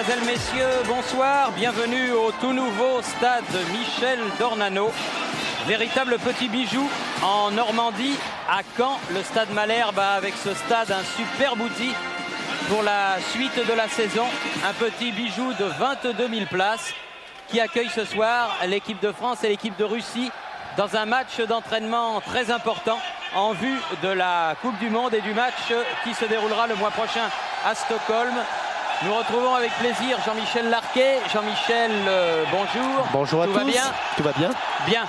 Mesdemoiselles, Messieurs, bonsoir. Bienvenue au tout nouveau stade Michel Dornano. Véritable petit bijou en Normandie, à Caen. Le stade Malherbe a avec ce stade un superbe outil pour la suite de la saison. Un petit bijou de 22 000 places qui accueille ce soir l'équipe de France et l'équipe de Russie dans un match d'entraînement très important en vue de la Coupe du Monde et du match qui se déroulera le mois prochain à Stockholm. Nous retrouvons avec plaisir Jean-Michel Larquet. Jean-Michel, bonjour. Bonjour à tous. Tout va bien ? Tout va bien. Bien.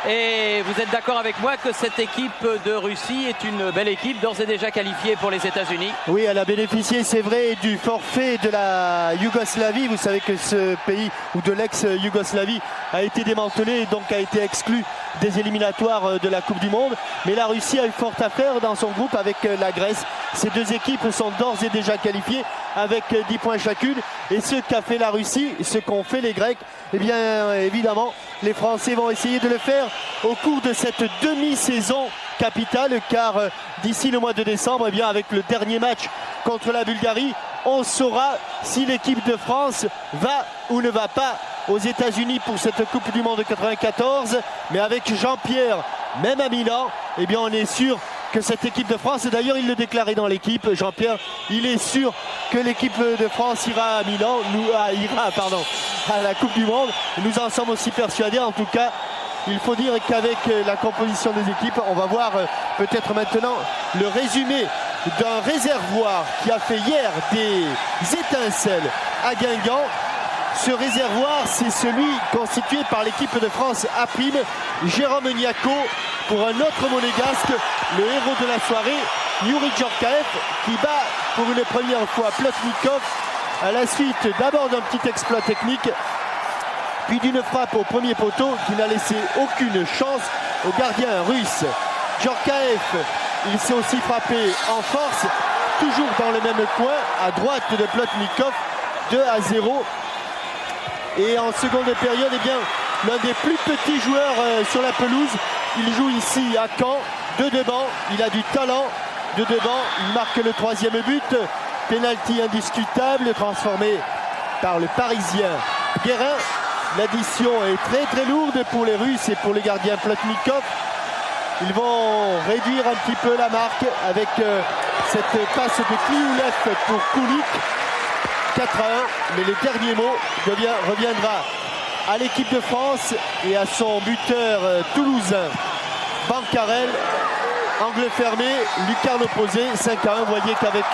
Et vous êtes d'accord avec moi que cette équipe de Russie est une belle équipe, d'ores et déjà qualifiée pour les États-Unis? Oui, elle a bénéficié, c'est vrai, du forfait de la Yougoslavie. Vous savez que ce pays, ou de l'ex-Yougoslavie, a été démantelé et donc a été exclu des éliminatoires de la Coupe du Monde. Mais la Russie a eu fort à faire dans son groupe avec la Grèce. Ces deux équipes sont d'ores et déjà qualifiées avec 10 points chacune. Et ce qu'a fait la Russie, ce qu'ont fait les Grecs, eh bien évidemment, les Français vont essayer de le faire au cours de cette demi-saison capitale, car d'ici le mois de décembre, eh bien, avec le dernier match contre la Bulgarie, on saura si l'équipe de France va ou ne va pas aux États-Unis pour cette Coupe du Monde de 94. Mais avec Jean-Pierre, même à Milan, eh bien, on est sûr que cette équipe de France, et d'ailleurs il le déclarait dans l'équipe, Jean-Pierre, il est sûr que l'équipe de France ira à Milan, à la Coupe du Monde. Nous en sommes aussi persuadés. En tout cas, il faut dire qu'avec la composition des équipes, on va voir peut-être maintenant le résumé d'un réservoir qui a fait hier des étincelles à Guingamp. Ce réservoir, c'est celui constitué par l'équipe de France à prime, Jérôme Niaco, pour un autre monégasque, le héros de la soirée, Youri Djorkaeff, qui bat pour une première fois Plotnikov à la suite d'abord d'un petit exploit technique, puis d'une frappe au premier poteau qui n'a laissé aucune chance au gardien russe. Djorkaeff, il s'est aussi frappé en force, toujours dans le même coin, à droite de Plotnikov, 2-0. Et en seconde période, eh bien, l'un des plus petits joueurs sur la pelouse, il joue ici à Caen, de devant, il a du talent, de devant, il marque le troisième but, pénalty indiscutable, transformé par le Parisien Guérin. L'addition est très très lourde pour les Russes et pour les gardiens Plotnikov. Ils vont réduire un petit peu la marque avec cette passe de Klioulev pour Kulik. 4-1, mais le dernier mot reviendra à l'équipe de France et à son buteur toulousain, Bancarel. Angle fermé, lucarne opposée, 5-1. Vous voyez qu'avec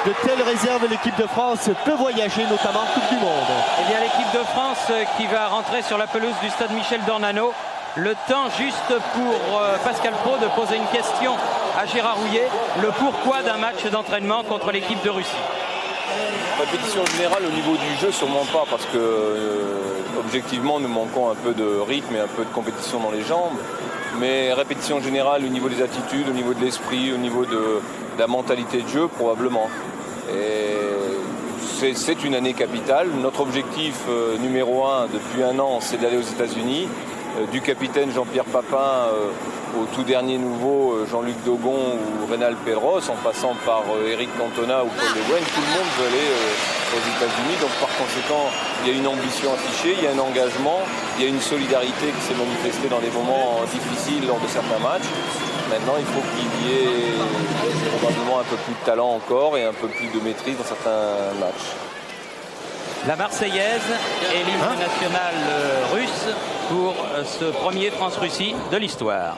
de telles réserves, l'équipe de France peut voyager, notamment en Coupe du Monde. Eh bien, l'équipe de France qui va rentrer sur la pelouse du stade Michel Dornano. Le temps juste pour Pascal Praud de poser une question à Gérard Houllier. Le pourquoi d'un match d'entraînement contre l'équipe de Russie? Répétition générale au niveau du jeu, sûrement pas, parce que objectivement nous manquons un peu de rythme et un peu de compétition dans les jambes. Mais répétition générale au niveau des attitudes, au niveau de l'esprit, au niveau de la mentalité de jeu, probablement. Et c'est une année capitale. Notre objectif numéro 1 depuis un an, c'est d'aller aux États-Unis. Du capitaine Jean-Pierre Papin au tout dernier nouveau Jean-Luc Dogon ou Rénal Pedros, en passant par Eric Cantona ou Paul Le Guen, tout le monde veut aller aux États-Unis. Donc par conséquent, il y a une ambition affichée, il y a un engagement, il y a une solidarité qui s'est manifestée dans des moments difficiles lors de certains matchs. Maintenant, il faut qu'il y ait probablement un peu plus de talent encore et un peu plus de maîtrise dans certains matchs. La Marseillaise et l'hymne national russe pour ce premier France-Russie de l'histoire.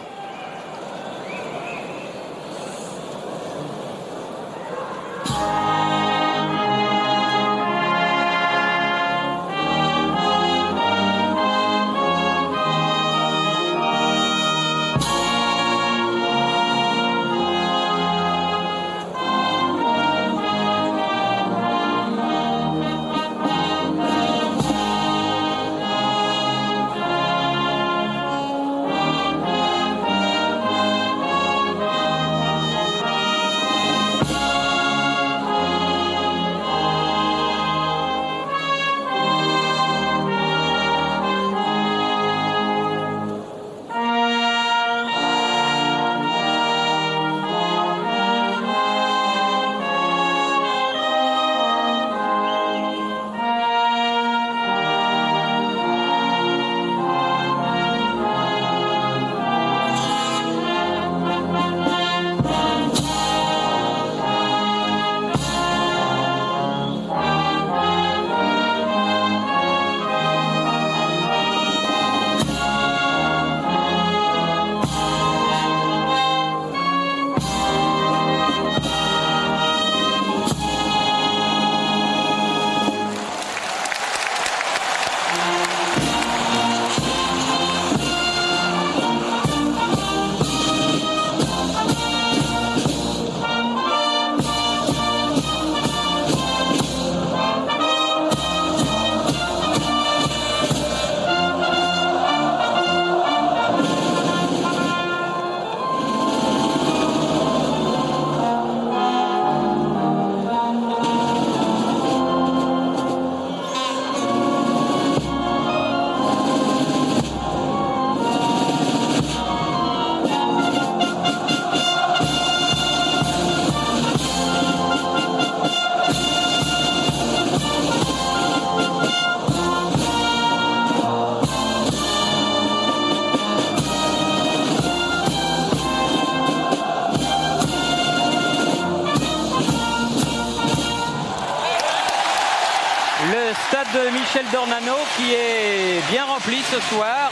de Michel Dornano qui est bien rempli ce soir,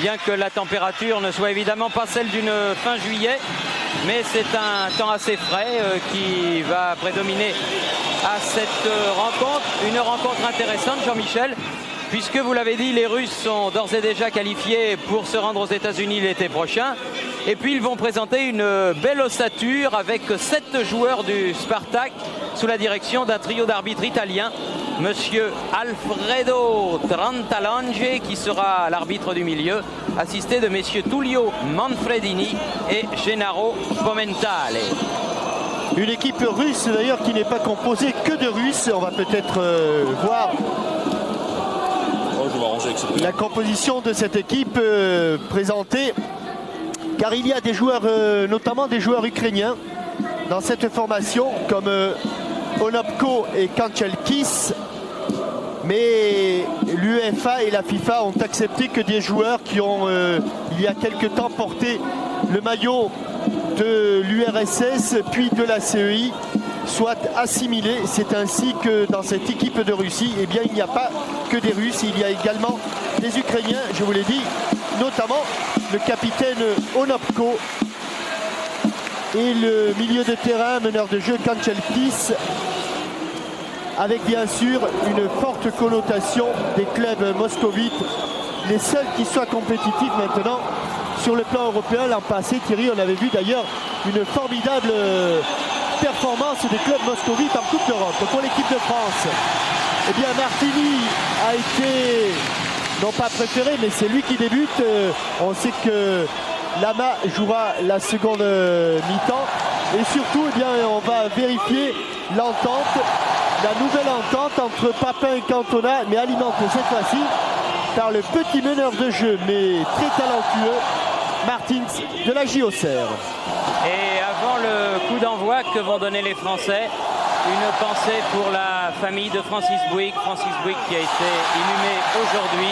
bien que la température ne soit évidemment pas celle d'une fin juillet, mais c'est un temps assez frais qui va prédominer à cette rencontre. Une rencontre intéressante, Jean-Michel, puisque vous l'avez dit, les Russes sont d'ores et déjà qualifiés pour se rendre aux États-Unis l'été prochain. Et puis ils vont présenter une belle ossature avec 7 joueurs du Spartak sous la direction d'un trio d'arbitres italiens. Monsieur Alfredo Trantalange qui sera l'arbitre du milieu, assisté de messieurs Tullio Manfredini et Gennaro Fomentale. Une équipe russe d'ailleurs qui n'est pas composée que de Russes. On va peut-être voir la composition de cette équipe présentée, car il y a des joueurs, notamment des joueurs ukrainiens dans cette formation comme Onopko et Kanchelkis, mais l'UEFA et la FIFA ont accepté que des joueurs qui ont il y a quelque temps porté le maillot de l'URSS puis de la CEI soient assimilés. C'est ainsi que dans cette équipe de Russie, eh bien, il n'y a pas que des Russes, il y a également des Ukrainiens, je vous l'ai dit, notamment le capitaine Onopko et le milieu de terrain, meneur de jeu Kanchelkis, avec bien sûr une forte connotation des clubs moscovites, les seuls qui soient compétitifs maintenant sur le plan européen. L'an passé, Thierry, on avait vu d'ailleurs une formidable performance des clubs moscovites en Coupe d'Europe. Pour l'équipe de France, eh bien Martini a été, non pas préféré, mais c'est lui qui débute. On sait que Lama jouera la seconde mi-temps. Et surtout, eh bien, on va vérifier l'entente, la nouvelle entente entre Papin et Cantona, mais alimentée cette fois-ci par le petit meneur de jeu, mais très talentueux, Martins de la JOCR. Et avant le coup d'envoi que vont donner les Français, une pensée pour la famille de Francis Bouygues. Francis Bouygues qui a été inhumé aujourd'hui,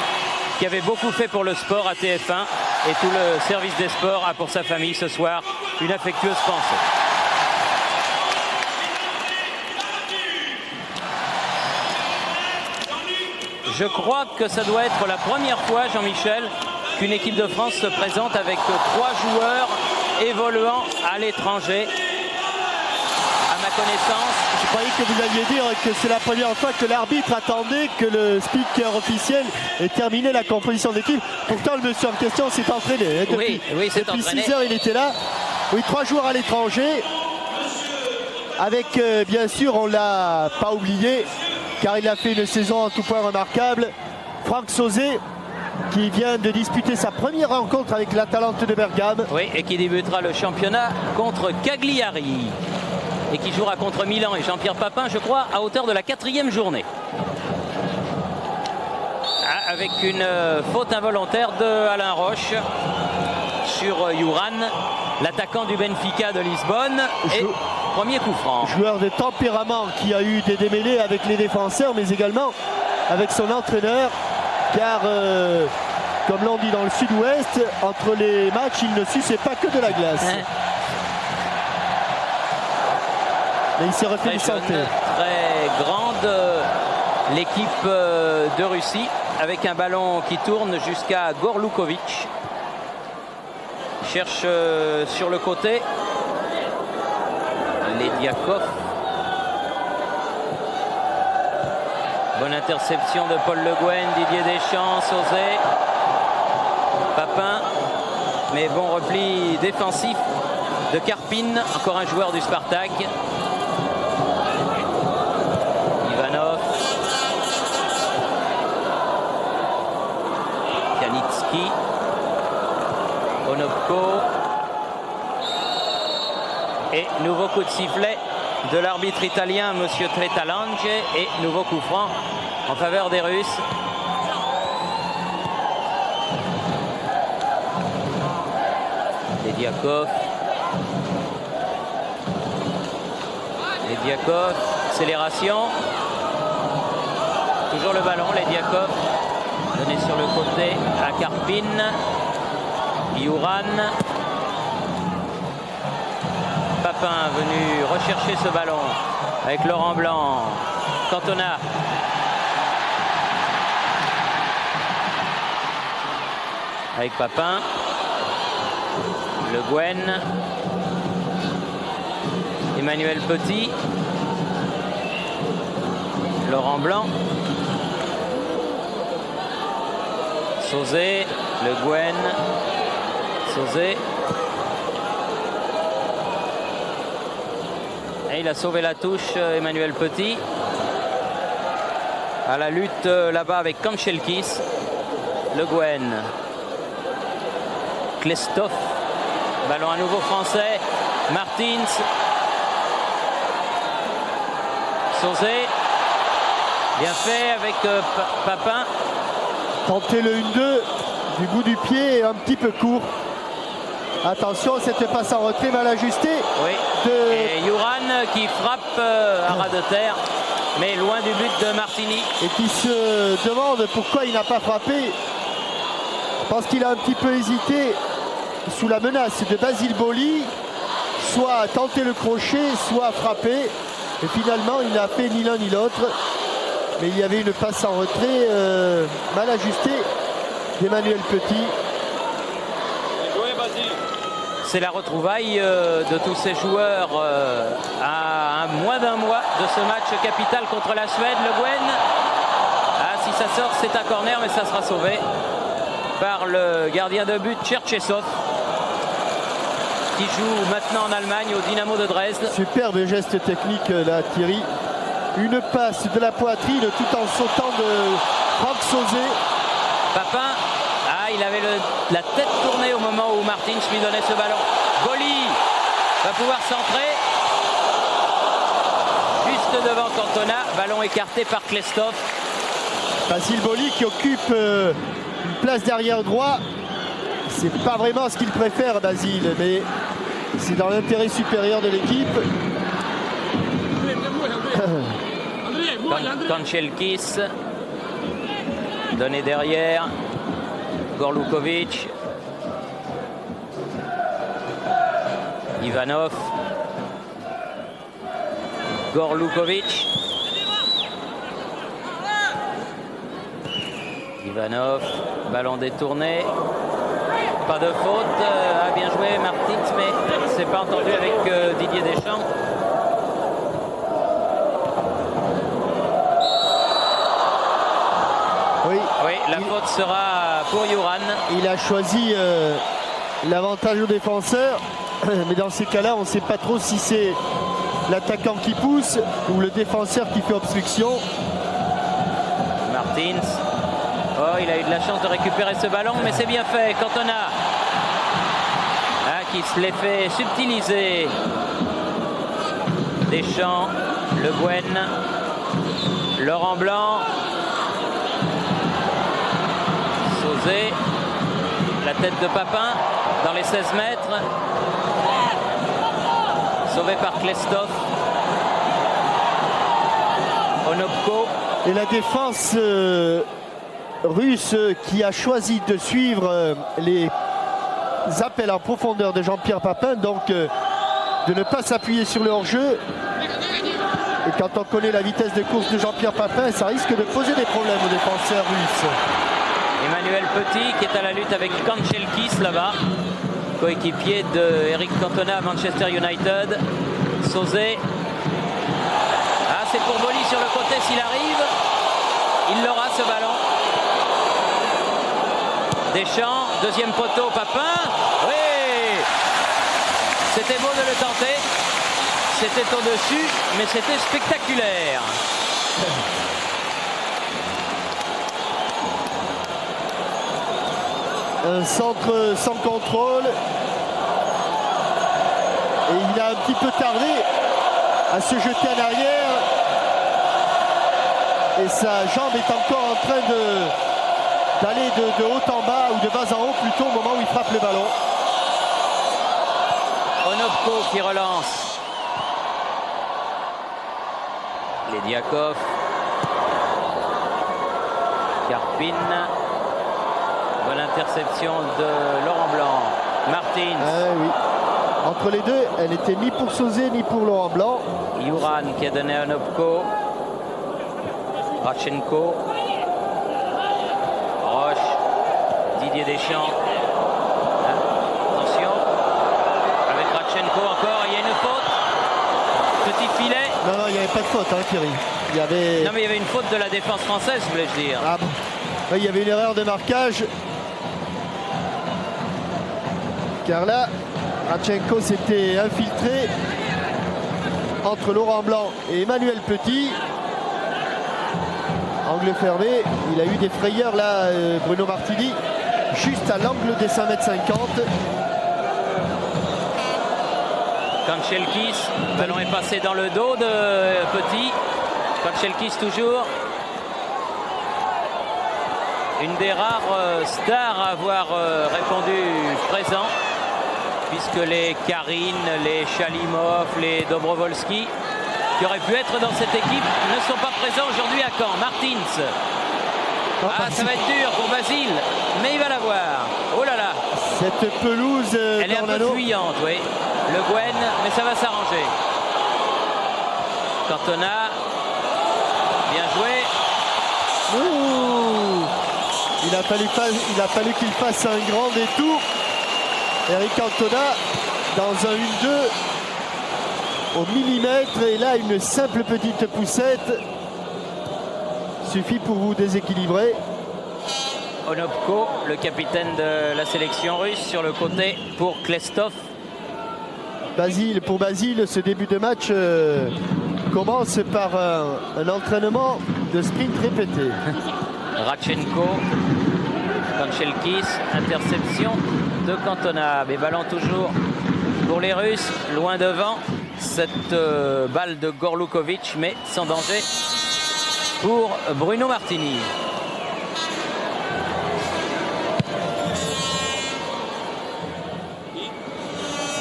qui avait beaucoup fait pour le sport à TF1, et tout le service des sports a pour sa famille ce soir une affectueuse pensée. Je crois que ça doit être la première fois, Jean-Michel, qu'une équipe de France se présente avec 3 joueurs évoluant à l'étranger. À ma connaissance. Je croyais que vous alliez dire que c'est la première fois que l'arbitre attendait que le speaker officiel ait terminé la composition d'équipe. Pourtant, le monsieur en question s'est entraîné. Oui, c'est entraîné. Depuis 6 heures, il était là. Oui, 3 joueurs à l'étranger. Avec, bien sûr, on ne l'a pas oublié, car il a fait une saison en tout point remarquable. Franck Sauzet, qui vient de disputer sa première rencontre avec l'Atalante de Bergame. Oui, et qui débutera le championnat contre Cagliari. Et qui jouera contre Milan et Jean-Pierre Papin, je crois, à hauteur de la 4e journée. Avec une faute involontaire de Alain Roche sur Juran, l'attaquant du Benfica de Lisbonne. Et premier coup franc. Joueur de tempérament qui a eu des démêlés avec les défenseurs, mais également avec son entraîneur. Car, comme l'on dit dans le sud-ouest, entre les matchs, il ne suçait pas que de la glace. Et il s'est refait du santé. Très grande l'équipe de Russie, avec un ballon qui tourne jusqu'à Gorlukovic. Cherche sur le côté Lediakov. Bonne interception de Paul Le Guen, Didier Deschamps, Sauzet, Papin, mais bon repli défensif de Karpin, encore un joueur du Spartak. Ivanov, Kanitsky, Onopko, et nouveau coup de sifflet de l'arbitre italien, monsieur Tretalange, et nouveau coup franc en faveur des Russes. Lediakov. Lediakov, accélération. Toujours le ballon, Lediakov. Donné sur le côté à Karpin. Juran. Papin venu rechercher ce ballon avec Laurent Blanc. Cantona. avec Papin. Le Guen. Emmanuel Petit. Laurent Blanc. Sauzet. Le Guen. Sauzet. Et il a sauvé la touche, Emmanuel Petit. À la lutte là-bas avec Kanchelkis. Le Guen. Klestov. Ballon à nouveau français. Martins. Sauzet. Bien fait avec Papin. Tenter le 1-2 du bout du pied, un petit peu court. Attention, cette passe en retrait mal ajustée. Oui. Et Juran qui frappe à ras de terre, mais loin du but de Martini. Et qui se demande pourquoi il n'a pas frappé. Je pense qu'il a un petit peu hésité sous la menace de Basile Boli, soit tenter le crochet, soit frapper. Et finalement, il n'a fait ni l'un ni l'autre. Mais il y avait une passe en retrait mal ajustée d'Emmanuel Petit. C'est la retrouvaille de tous ces joueurs à moins d'un mois de ce match capital contre la Suède. Le Guen, si ça sort, c'est un corner, mais ça sera sauvé par le gardien de but Cherchesov, qui joue maintenant en Allemagne au Dynamo de Dresde. Superbe geste technique là, Thierry. Une passe de la poitrine tout en sautant de Franck Sauzet. Papin, il avait la tête tournée au moment où Martins lui donnait ce ballon. Boli va pouvoir centrer. Juste devant Cantona, ballon écarté par Klestov. Basile Boli qui occupe une place d'arrière droit. C'est pas vraiment ce qu'il préfère, Basile, mais c'est dans l'intérêt supérieur de l'équipe. Kanchelkis donné derrière. Gorlukovic. Ivanov. Gorlukovic. Ivanov. Ballon détourné. Pas de faute. A bien joué Martins, mais c'est pas entendu avec Didier Deschamps. Oui, la faute sera pour Juran. Il a choisi l'avantage au défenseur, mais dans ces cas-là, on ne sait pas trop si c'est l'attaquant qui pousse ou le défenseur qui fait obstruction. Martins. Oh, il a eu de la chance de récupérer ce ballon, mais c'est bien fait. Cantona qui se l'est fait subtiliser. Deschamps, Le Guen, Laurent Blanc. Sauzet, la tête de Papin dans les 16 mètres. Sauvé par Klestov. Onopko. Et la défense russe qui a choisi de suivre les appels en profondeur de Jean-Pierre Papin, donc de ne pas s'appuyer sur le hors-jeu. Et quand on connaît la vitesse de course de Jean-Pierre Papin, ça risque de poser des problèmes aux défenseurs russes. Emmanuel Petit qui est à la lutte avec Kanchelkis là-bas, coéquipier de Eric Cantona à Manchester United. Sauzet. C'est pour Boli sur le côté s'il arrive. Il l'aura ce ballon. Deschamps, deuxième poteau, Papin. Oui, c'était beau de le tenter. C'était au-dessus, mais c'était spectaculaire. Un centre sans contrôle. Et il a un petit peu tardé à se jeter en arrière. Et sa jambe est encore en train d'aller de haut en bas ou de bas en haut plutôt au moment où il frappe le ballon. Onopko qui relance. Lediakov. Karpin. Bonne interception de Laurent Blanc. Martins. Oui. Entre les deux, elle n'était ni pour Sauzet ni pour Laurent Blanc. Juran qui a donné à Onopko. Rachenko. Roche. Didier Deschamps. pas de faute, hein, Thierry. Non, mais il y avait une faute de la défense française, voulais-je dire. Ah bon. Oui, il y avait une erreur de marquage. Car là, Radchenko s'était infiltré entre Laurent Blanc et Emmanuel Petit. Angle fermé. Il a eu des frayeurs là, Bruno Martini, juste à l'angle des 5,50 m. Kanchelkis, le ballon est passé dans le dos de Petit. Kanchelkis toujours. Une des rares stars à avoir répondu présent, puisque les Karine, les Chalimov, les Dobrovolski, qui auraient pu être dans cette équipe, ne sont pas présents aujourd'hui à Caen. Martins. Ah, ça va être dur pour Basile, mais il va l'avoir. Oh là là. Cette pelouse elle est un peu fuyante, oui. Le Gwen, mais ça va s'arranger. Cantona, bien joué. Ouh. Il a fallu qu'il fasse un grand détour. Eric Cantona dans un 1-2 au millimètre. Et là, une simple petite poussette suffit pour vous déséquilibrer. Onopko, le capitaine de la sélection russe, sur le côté pour Klestov. Pour Basile, ce début de match commence par un entraînement de sprint répété. Radchenko, Kanchelkis, interception de Cantona. Mais ballon toujours pour les Russes, loin devant. Cette balle de Gorlukovic, mais sans danger pour Bruno Martini.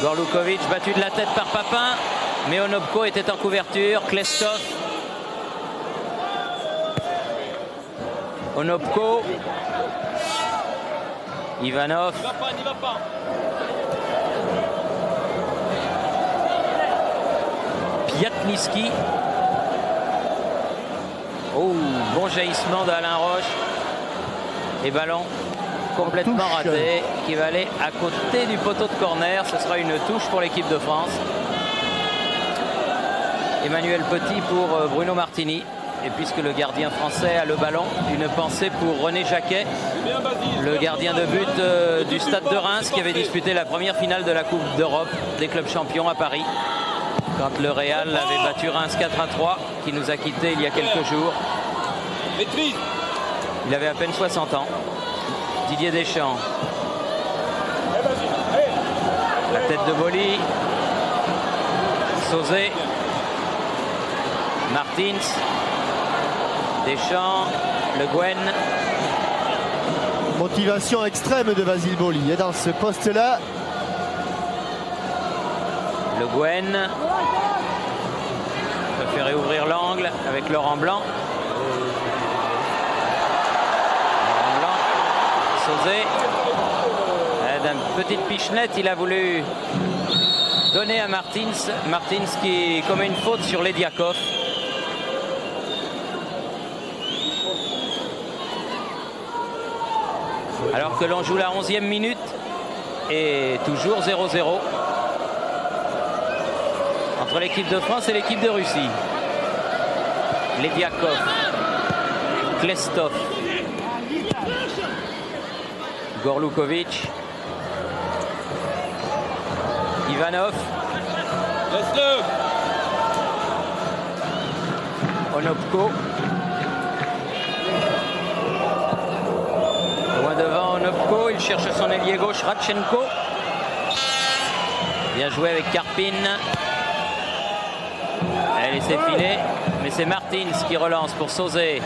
Gorlukovic battu de la tête par Papin, mais Onopko était en couverture. Klestov. Onopko. Ivanov. Piatniski. Oh, bon jaillissement d'Alain Roche. Et ballon complètement raté, qui va aller à côté du poteau de corner. Ce sera une touche pour l'équipe de France. Emmanuel Petit pour Bruno Martini. Et puisque le gardien français a le ballon, une pensée pour René Jacquet, le gardien de but du Stade de Reims, qui avait disputé la première finale de la Coupe d'Europe des clubs champions à Paris, quand le Real avait battu Reims 4-3, qui nous a quittés il y a quelques jours. Il avait à peine 60 ans. Didier Deschamps. La tête de Boli. Sauzé. Martins. Deschamps. Le Guen. Motivation extrême de Basile Boli. Et dans ce poste-là. Le Guen. Préféré ouvrir l'angle avec Laurent Blanc. D'une petite pichenette, il a voulu donner à Martins. Martins qui commet une faute sur Lediakov. Alors que l'on joue la 11e minute et toujours 0-0 entre l'équipe de France et l'équipe de Russie. Lediakov, Klestov, Gorlukovic, Ivanov, Onopko, loin devant Onopko, il cherche son ailier gauche Radchenko. Bien joué avec Karpin. Elle est filée, mais c'est Martins qui relance pour Sauzé.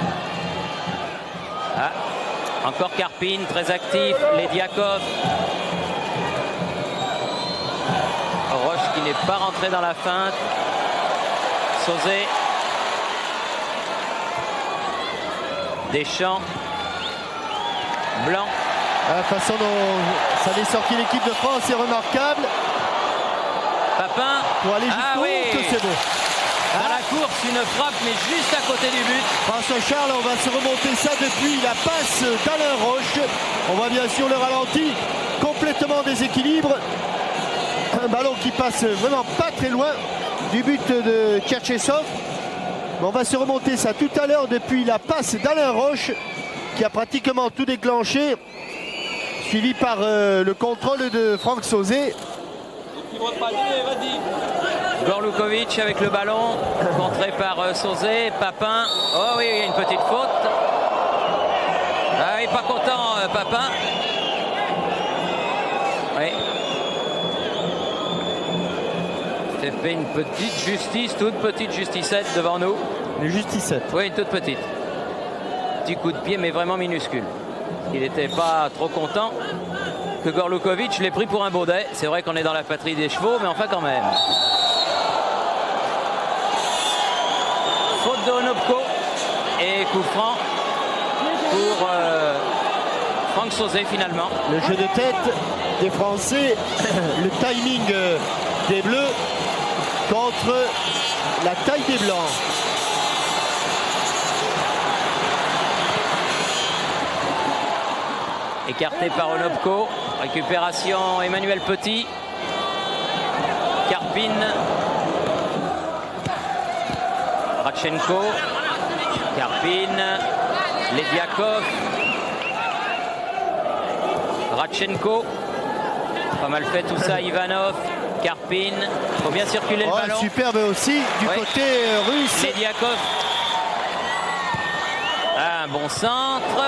Ah. Encore Karpin, très actif. Lediakov. Roche qui n'est pas rentré dans la feinte. Sauzé. Deschamps. Blanc. La façon dont ça n'est sorti l'équipe de France est remarquable. Papin. Pour aller jusqu'au bout, que c'est beau. Dans la course, une frappe, mais juste à côté du but. François Charles, on va se remonter ça depuis la passe d'Alain Roche. On voit bien sûr le ralenti, complètement déséquilibre. Un ballon qui passe vraiment pas très loin du but de Tcherchessov. Mais on va se remonter ça tout à l'heure depuis la passe d'Alain Roche qui a pratiquement tout déclenché, suivi par le contrôle de Franck Sauzet. Gorlukovic avec le ballon, contré par Sauzet, Papin. Oh oui, il y a une petite faute. Ah, il n'est pas content, Papin. Oui. C'est fait une petite justice, toute petite justicette devant nous. Une justicette. Oui, une toute petite. Petit coup de pied, mais vraiment minuscule. Il n'était pas trop content que Gorlukovic l'ait pris pour un baudet. C'est vrai qu'on est dans la patrie des chevaux, mais enfin quand même. Faute de Onopko et coup franc pour Franck Sauzet finalement. Le jeu de tête des Français, le timing des Bleus contre la taille des Blancs. Écarté par Onopko. Récupération Emmanuel Petit. Karpin. Radchenko. Karpin. Lediakov. Radchenko. Pas mal fait tout ça, Ivanov. Karpin. Faut bien circuler le ballon. Superbe aussi du côté russe. Lediakov. Un bon centre.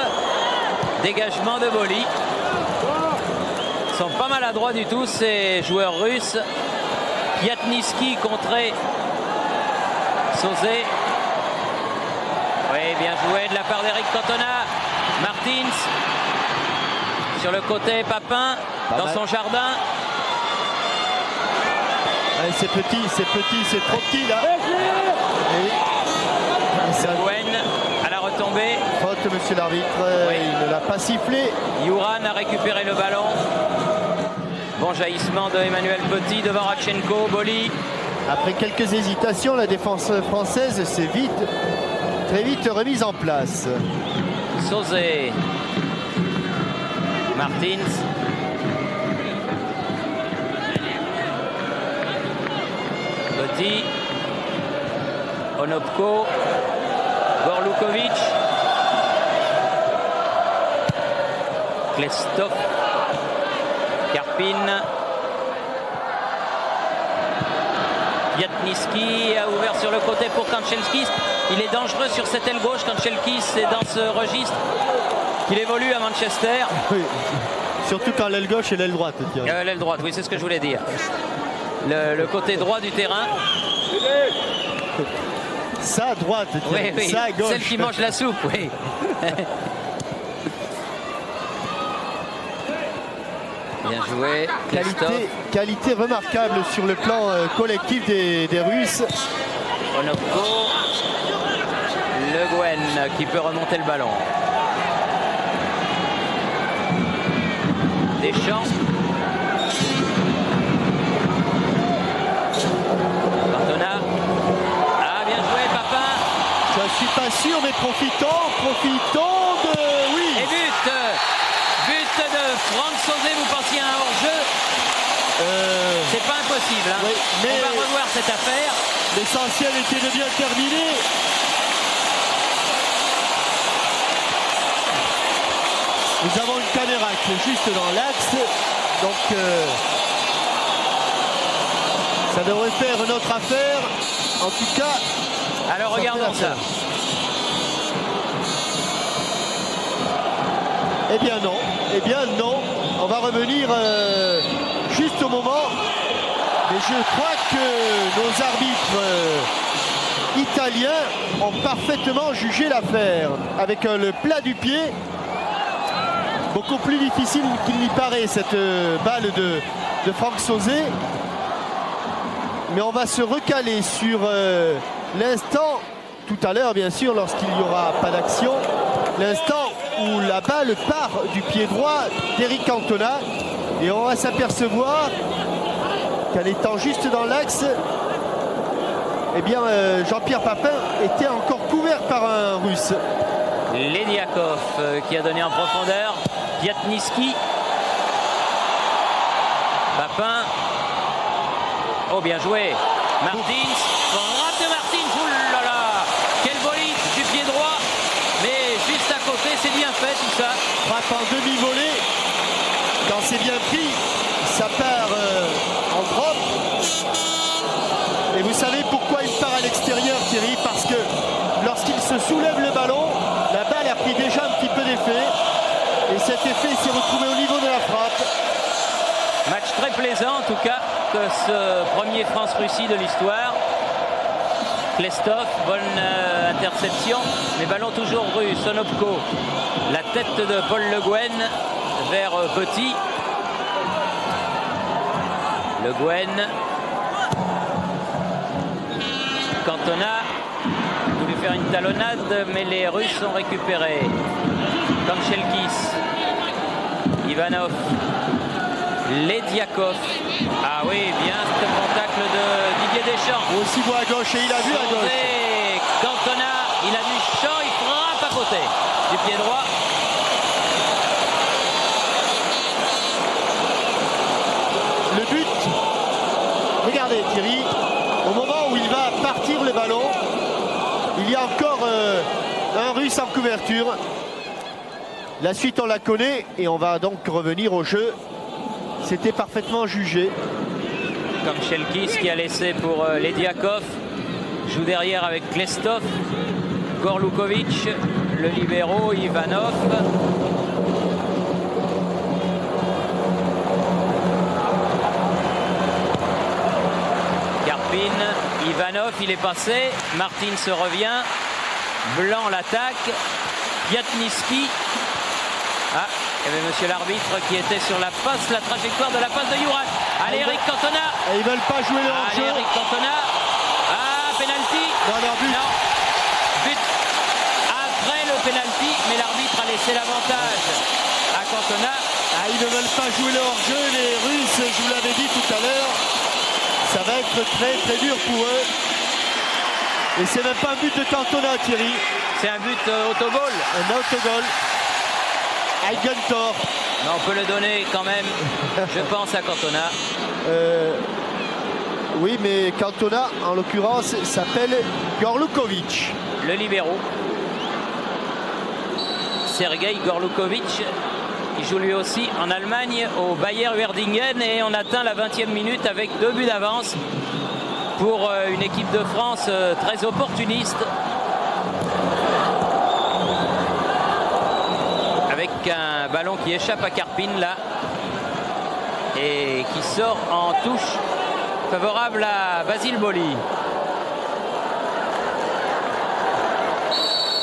Dégagement de Boli. Ils sont pas maladroits du tout ces joueurs russes. Piatnitsky contré Sauzet. Oui, bien joué de la part d'Eric Cantona. Martins sur le côté, Papin dans son jardin. C'est petit, c'est trop petit là. Gwen à la retombée. Faute, monsieur l'arbitre, oui. Il ne l'a pas sifflé. Yuran a récupéré le ballon. Bon jaillissement de Emmanuel Petit devant Radchenko, Boli. Après quelques hésitations, la défense française s'est très vite remise en place. Sauzet. Martins. Petit. Onopko. Gorlukovic. Klestov. Karpin. Piatnitsky a ouvert sur le côté pour Kanchelskis. Il est dangereux sur cette aile gauche. Kanchelskis est dans ce registre qu'il évolue à Manchester. Oui. Surtout quand l'aile gauche et l'aile droite. L'aile droite, oui, c'est ce que je voulais dire. Le côté droit du terrain. Sa droite, oui, oui. Sa gauche. Celle qui mange la soupe, oui. Bien joué. Qualité remarquable sur le plan collectif des Russes. Onopko. Le Gwen qui peut remonter le ballon. Deschamps. Cantona. Ah, bien joué, Papin. Je suis pas sûr, mais profitons de... Oui. Et but de Franck Sauzet, vous pensiez à un hors-jeu. C'est pas impossible, hein. Oui, mais on va revoir cette affaire. L'essentiel était de bien terminer. Nous avons une caméra qui est juste dans l'axe, donc ça devrait faire notre affaire. En tout cas, alors regardons ça. Eh bien non, on va revenir juste au moment. Mais je crois que nos arbitres italiens ont parfaitement jugé l'affaire avec le plat du pied. Beaucoup plus difficile qu'il n'y paraît cette balle de Franck Sauzet. Mais on va se recaler sur l'instant, tout à l'heure bien sûr, lorsqu'il n'y aura pas d'action, l'instant où la balle part du pied droit d'Eric Cantona. Et on va s'apercevoir qu'en étant juste dans l'axe, eh bien Jean-Pierre Papin était encore couvert par un Russe. Lediakov qui a donné en profondeur. Piatnitsky. Papin. Oh, bien joué. Martins. Frappe de Martins. Ouh là là. frappe en demi-volée. Quand c'est bien pris, ça part en propre. Et vous savez pourquoi il part à l'extérieur, Thierry? Parce que lorsqu'il se soulève le ballon, la balle a pris déjà un petit peu d'effet. Et cet effet s'est retrouvé au niveau de la frappe. Match très plaisant en tout cas que ce premier France-Russie de l'histoire. Klestov, bonne interception, mais ballon toujours russe. Onopko, la tête de Paul Le Guen vers Petit. Le Guen. Cantona voulait faire une talonnade, mais les Russes ont récupéré. Kanchelkis, Ivanov, Lediakov. Ah oui, bien ce contact de Didier Deschamps. Aussi voit à gauche et il a vu à gauche. Cantona, il a vu Champ, il frappe à côté du pied droit. Le but, regardez Thierry, au moment où il va partir le ballon, il y a encore un Russe en couverture. La suite on la connaît et on va donc revenir au jeu. C'était parfaitement jugé. Comme Kanchelkis qui a laissé pour Lediakov. Joue derrière avec Klestov. Gorlukovic, le libéro, Ivanov. Karpin, Ivanov, il est passé. Martin se revient. Blanc l'attaque. Piatniski. Ah, il y avait monsieur l'arbitre qui était sur la passe, la trajectoire de la passe de Juran. Allez, Eric Cantona. Et ils veulent pas jouer le hors-jeu. Allez, Eric Cantona. Ah, penalty. Non, leur but. Non. But après le penalty, mais l'arbitre a laissé l'avantage à Cantona. Ah, ils ne veulent pas jouer le hors-jeu, les Russes, je vous l'avais dit tout à l'heure. Ça va être très très dur pour eux. Et c'est même pas un but de Cantona, Thierry. C'est un but autogol. Un autogol. Eigentor. Mais on peut le donner quand même, je pense, à Cantona. Oui, mais Cantona, en l'occurrence, s'appelle Gorlukovic. Le libéro. Sergei Gorlukovic. Il joue lui aussi en Allemagne au Bayer Werdingen et on atteint la 20e minute avec 2 buts d'avance pour une équipe de France très opportuniste. Avec un ballon qui échappe à Karpin là et qui sort en touche favorable à Basile Boli.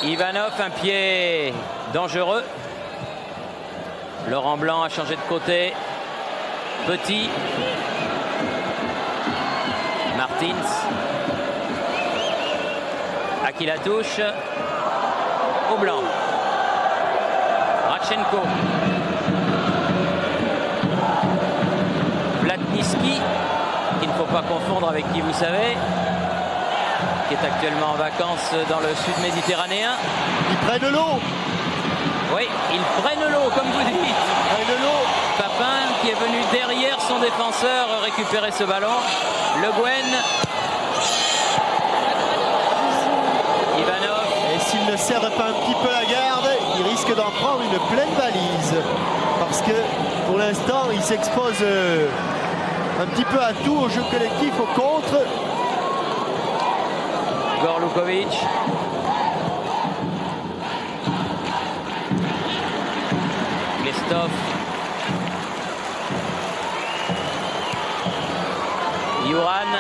Ivanov, un pied dangereux. Laurent Blanc a changé de côté. Petit. Martins. À qui la touche? Au blanc. Radchenko. Platniski, qu'il ne faut pas confondre avec qui vous savez, qui est actuellement en vacances dans le sud méditerranéen. Ils prennent l'eau. Oui, ils prennent l'eau, comme vous dites. Ils prennent l'eau. Papin qui est venu derrière son défenseur récupérer ce ballon. Le Guen. Ivanov. Et s'il ne serre pas un petit peu la garde, il risque d'en prendre une pleine valise. Parce que pour l'instant, il s'expose un petit peu à tout, au jeu collectif, au contre. Gorlukovic. Klestov. Juran.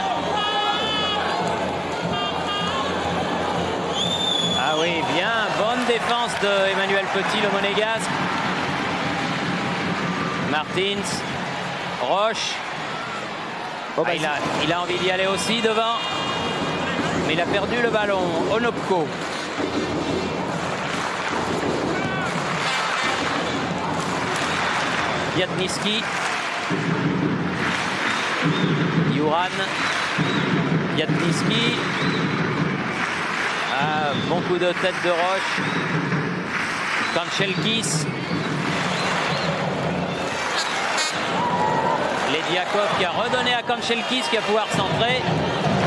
Ah oui, bien, bonne défense de Emmanuel Petit, le monégasque. Martins. Roche. Oh bah, il a envie d'y aller aussi devant. Mais il a perdu le ballon. Onopko. Piatniski. Juran. Piatniski. Ah, bon coup de tête de Roche. Kanchelkis. Lediakov qui a redonné à Kanchelkis qui va pouvoir centrer.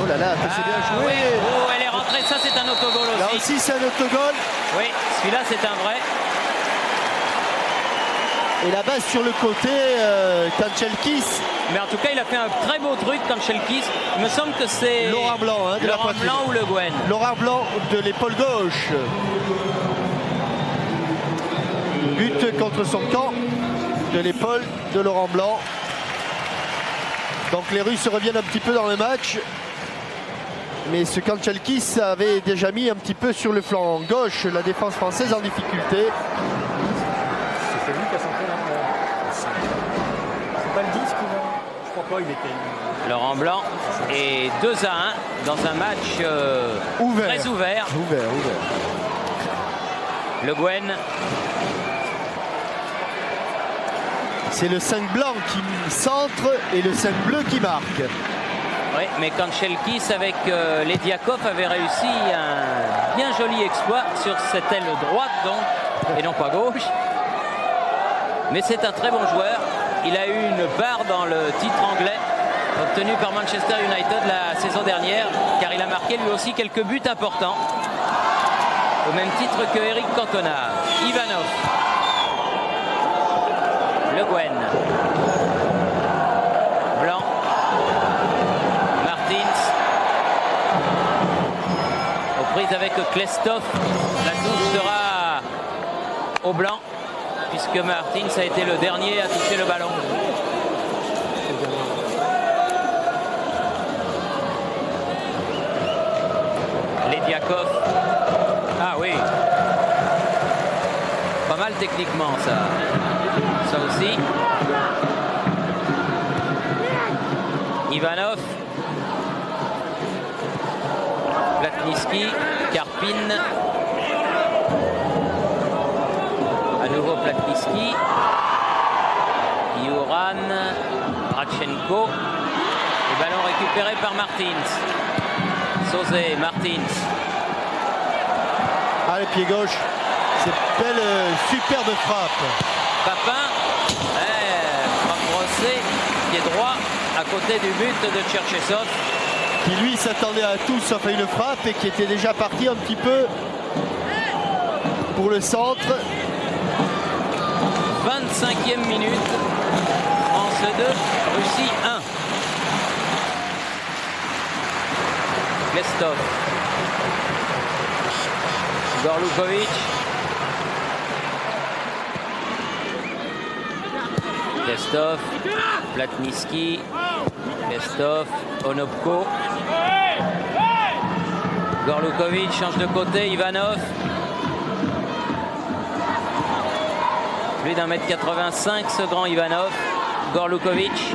Oh là là, c'est bien joué. Oui. Oh, elle est rentrée, ça c'est un autogol aussi. Là aussi c'est un autogol. Oui, celui-là c'est un vrai. Et la basse sur le côté, Kanchelkis. Mais en tout cas, il a fait un très beau truc, Kanchelkis. Il me semble que c'est Laurent Blanc, hein, de la Laurent poitrine. Blanc ou Le Guen. Laurent Blanc de l'épaule gauche. But contre son camp de l'épaule de Laurent Blanc. Donc les Russes reviennent un petit peu dans le match. Mais ce Kanchelkis avait déjà mis un petit peu sur le flanc gauche la défense française en difficulté. C'est lui qui a centré là. C'est pas le 10 qui va. Je crois pas, il était. Laurent Blanc et 2-1 dans un match très ouvert. Ouvert. Le Guen. C'est le 5 blanc qui centre et le 5 bleu qui marque. Oui, mais Kanchelkis avec Lediakov avait réussi un bien joli exploit sur cette aile droite donc, et non pas gauche. Mais c'est un très bon joueur. Il a eu une barre dans le titre anglais obtenu par Manchester United la saison dernière, car il a marqué lui aussi quelques buts importants, au même titre que Eric Cantona. Ivanov. Le Guen. Blanc. Martins. Aux prises avec Klestov. La touche sera au blanc, puisque Martins a été le dernier à toucher le ballon. Lediakov. Ah oui. Pas mal techniquement ça. Ça aussi. Ivanov. Platnitsky. Karpin. À nouveau Platnitsky. Yuran. Radchenko. Le ballon récupéré par Martins. Sauzet, Martins. Ah, le pied gauche. C'est belle, superbe frappe. Papin, frappe brossée, qui est droit à côté du but de Cherchesov. Qui lui s'attendait à tout sauf à une frappe et qui était déjà parti un petit peu pour le centre. 25e minute, France 2, Russie 1. Klestov. Gorlukovic. Klestov, Platnitsky, Klestov, Onopko. Gorlukovic change de côté, Ivanov. Plus d'1m85 ce grand Ivanov. Gorlukovic.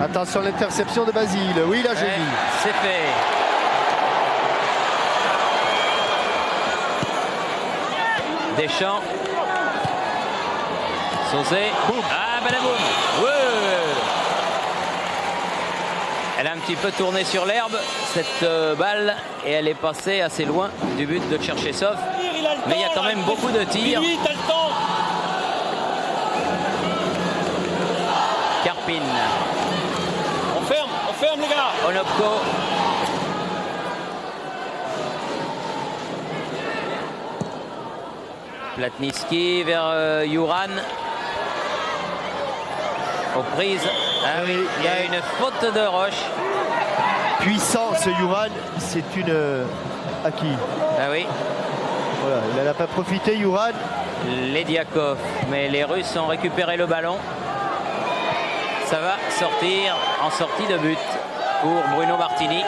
Attention, l'interception de Basile. Oui, là, j'ai vu. C'est fait. Deschamps. Sauzet. Ah, balaboum. Ouais. Elle a un petit peu tourné sur l'herbe, cette balle, et elle est passée assez loin du but de Cherchesov. Mais il y a quand même beaucoup de tirs. Karpin. On ferme les gars. Onopko. Platnitsky vers Yuran. Aux prises. Ah oui, il y a une faute de Roche. Puissant ce Yuran, c'est une... à qui? Ah oui. Voilà, il n'en a pas profité, Yuran. Lediakov, mais les Russes ont récupéré le ballon. Ça va sortir en sortie de but pour Bruno Martini.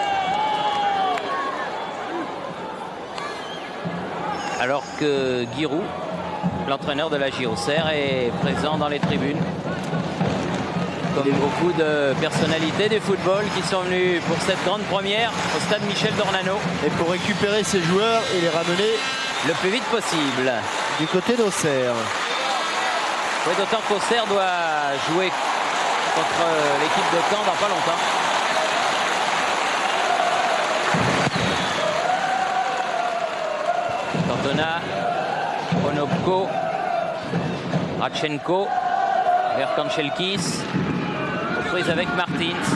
Alors que Giroud, l'entraîneur de la JOCR, est présent dans les tribunes. Comme beaucoup de personnalités du football qui sont venues pour cette grande première au stade Michel Dornano. Et pour récupérer ces joueurs et les ramener le plus vite possible du côté d'Auxerre. Oui, d'autant qu'Auxerre doit jouer contre l'équipe de Caen dans pas longtemps. Cantona, Onopko, Radchenko vers Kanchelkis, aux prises avec Martins.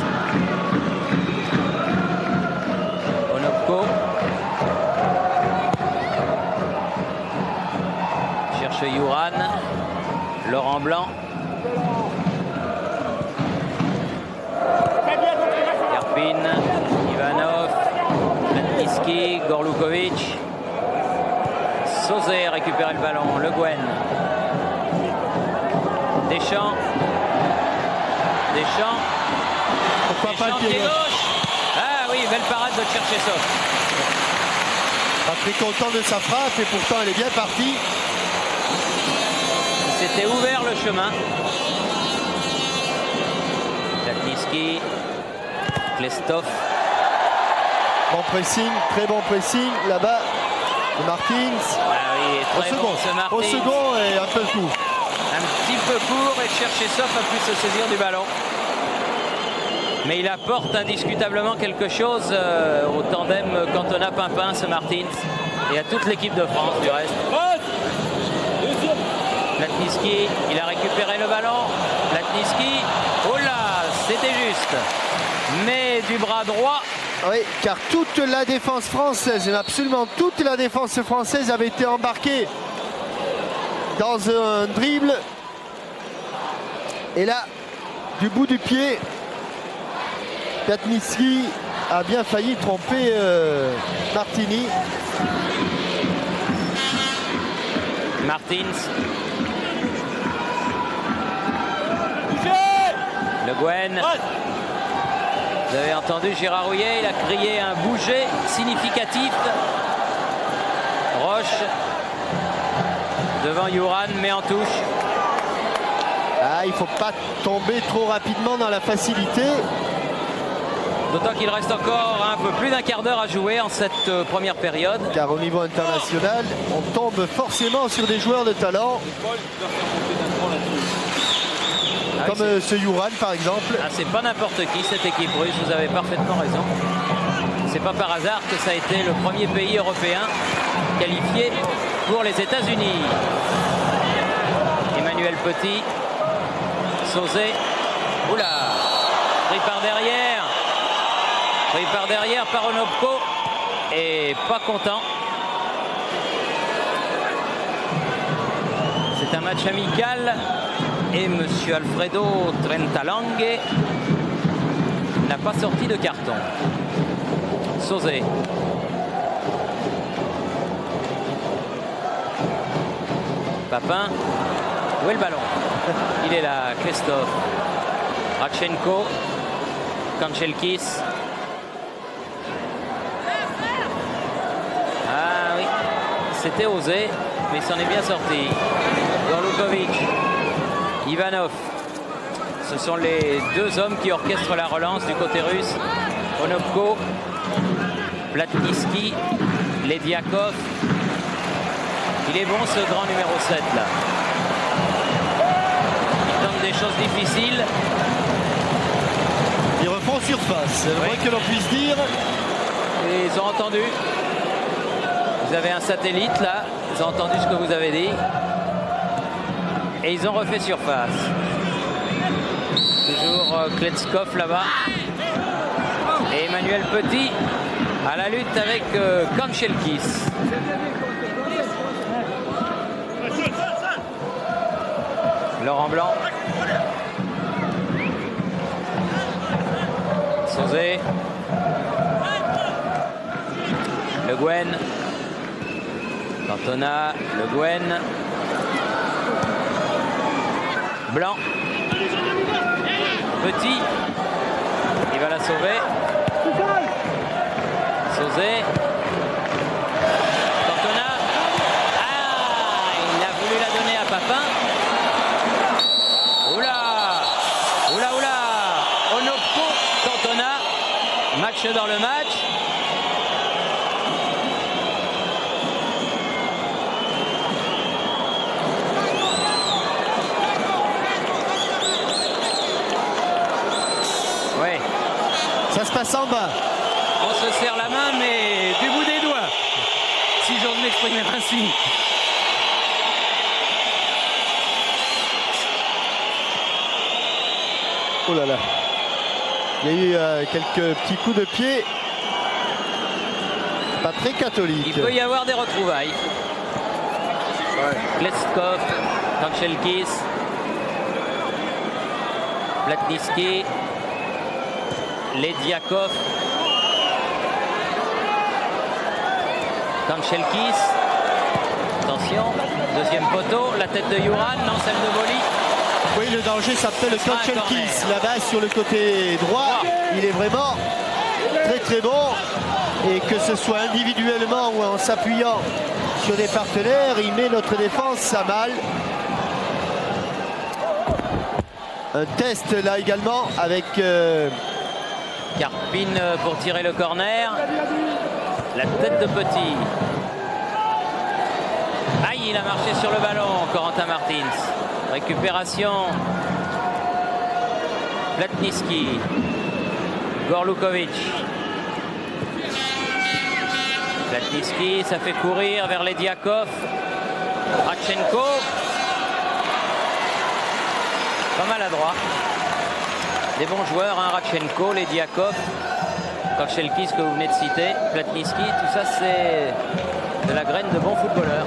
Onopko. Laurent Blanc. Karpin, Ivanov, Latniski, Gorlukovic. Sauzet récupère le ballon, Le Guen. Deschamps. Pourquoi pas le pied Pied gauche. gauche. Ah oui, belle parade de Cherchesov. Pas très content de sa frappe et pourtant elle est bien partie. Il s'était ouvert le chemin. Latniski, Klestov. Bon pressing, très bon pressing là-bas de Martins. Ah oui, Au très bon second, ce Martins. au second et un peu court. Un petit peu court et Cherchesov a pu se saisir du ballon. Mais il apporte indiscutablement quelque chose au tandem Cantona-Pimpin, ce Martins, et à toute l'équipe de France du reste. Latniski, il a récupéré le ballon. Latniski, oh là, c'était juste. Mais du bras droit. Oui, car toute la défense française, absolument toute la défense française avait été embarquée dans un dribble. Et là, du bout du pied, Latniski a bien failli tromper Martini. Martins. Le Guen. Vous avez entendu Gérard Rouillet, il a crié un bouger significatif. Roche devant Juran, met en touche. Ah, il ne faut pas tomber trop rapidement dans la facilité. D'autant qu'il reste encore un peu plus d'un quart d'heure à jouer en cette première période. Car au niveau international, on tombe forcément sur des joueurs de talent. Ah, Comme ce Juran par exemple. Ah, c'est pas n'importe qui cette équipe russe, vous avez parfaitement raison. C'est pas par hasard que ça a été le premier pays européen qualifié pour les États-Unis. Emmanuel Petit, Sauzet, oula, pris par derrière. Pris par derrière par Onopko et pas content. C'est un match amical et monsieur Alfredo Trentalangue n'a pas sorti de carton. Sauzet. Papin. Où est le ballon? Il est là, Klestov. Radchenko. Kanchelkis. Ah oui, c'était osé, mais il s'en est bien sorti. Gorlukovic, Ivanov. Ce sont les deux hommes qui orchestrent la relance du côté russe. Onopko, Platniski, Lediakov. Il est bon ce grand numéro 7 là. Il tente des choses difficiles. Ils refont surface, c'est le moins que l'on puisse dire. Et ils ont entendu. Vous avez un satellite là, ils ont entendu ce que vous avez dit. Et ils ont refait surface. Toujours Kletskov là-bas. Et Emmanuel Petit à la lutte avec Kanchelkis. Laurent Blanc. Sauzet. Le Guen. Cantona, Le Guen. Blanc. Petit. Il va la sauver. Sauzet. Cantona. Ah, il a voulu la donner à Papin. Oula. Oula, oula. Onopko, Cantona. Match dans le match. Ça se passe en bas. On se serre la main, mais du bout des doigts, si j'ose m'exprimer ainsi. Oh là là. Il y a eu quelques petits coups de pied. Pas très catholique. Il peut y avoir des retrouvailles. Kleskov, Kanchelkis. Platnitsky, Lediakov, Kanchelkis. Attention, deuxième poteau, la tête de Juran, non celle de Boli. Oui, le danger s'appelle Kanchelkis. Là-bas sur le côté droit, il est vraiment très très bon. Et que ce soit individuellement ou en s'appuyant sur des partenaires, il met notre défense à mal. Un test là également avec Karpin pour tirer le corner. La tête de Petit. Aïe, il a marché sur le ballon, Corentin Martins. Récupération. Platnitsky. Gorlukovic. Platnitsky, ça fait courir vers Lediakov. Radchenko. Pas maladroit. Des bons joueurs, hein, Radchenko, Lediakov, Kanchelkis que vous venez de citer, Platnitsky, tout ça c'est de la graine de bons footballeurs.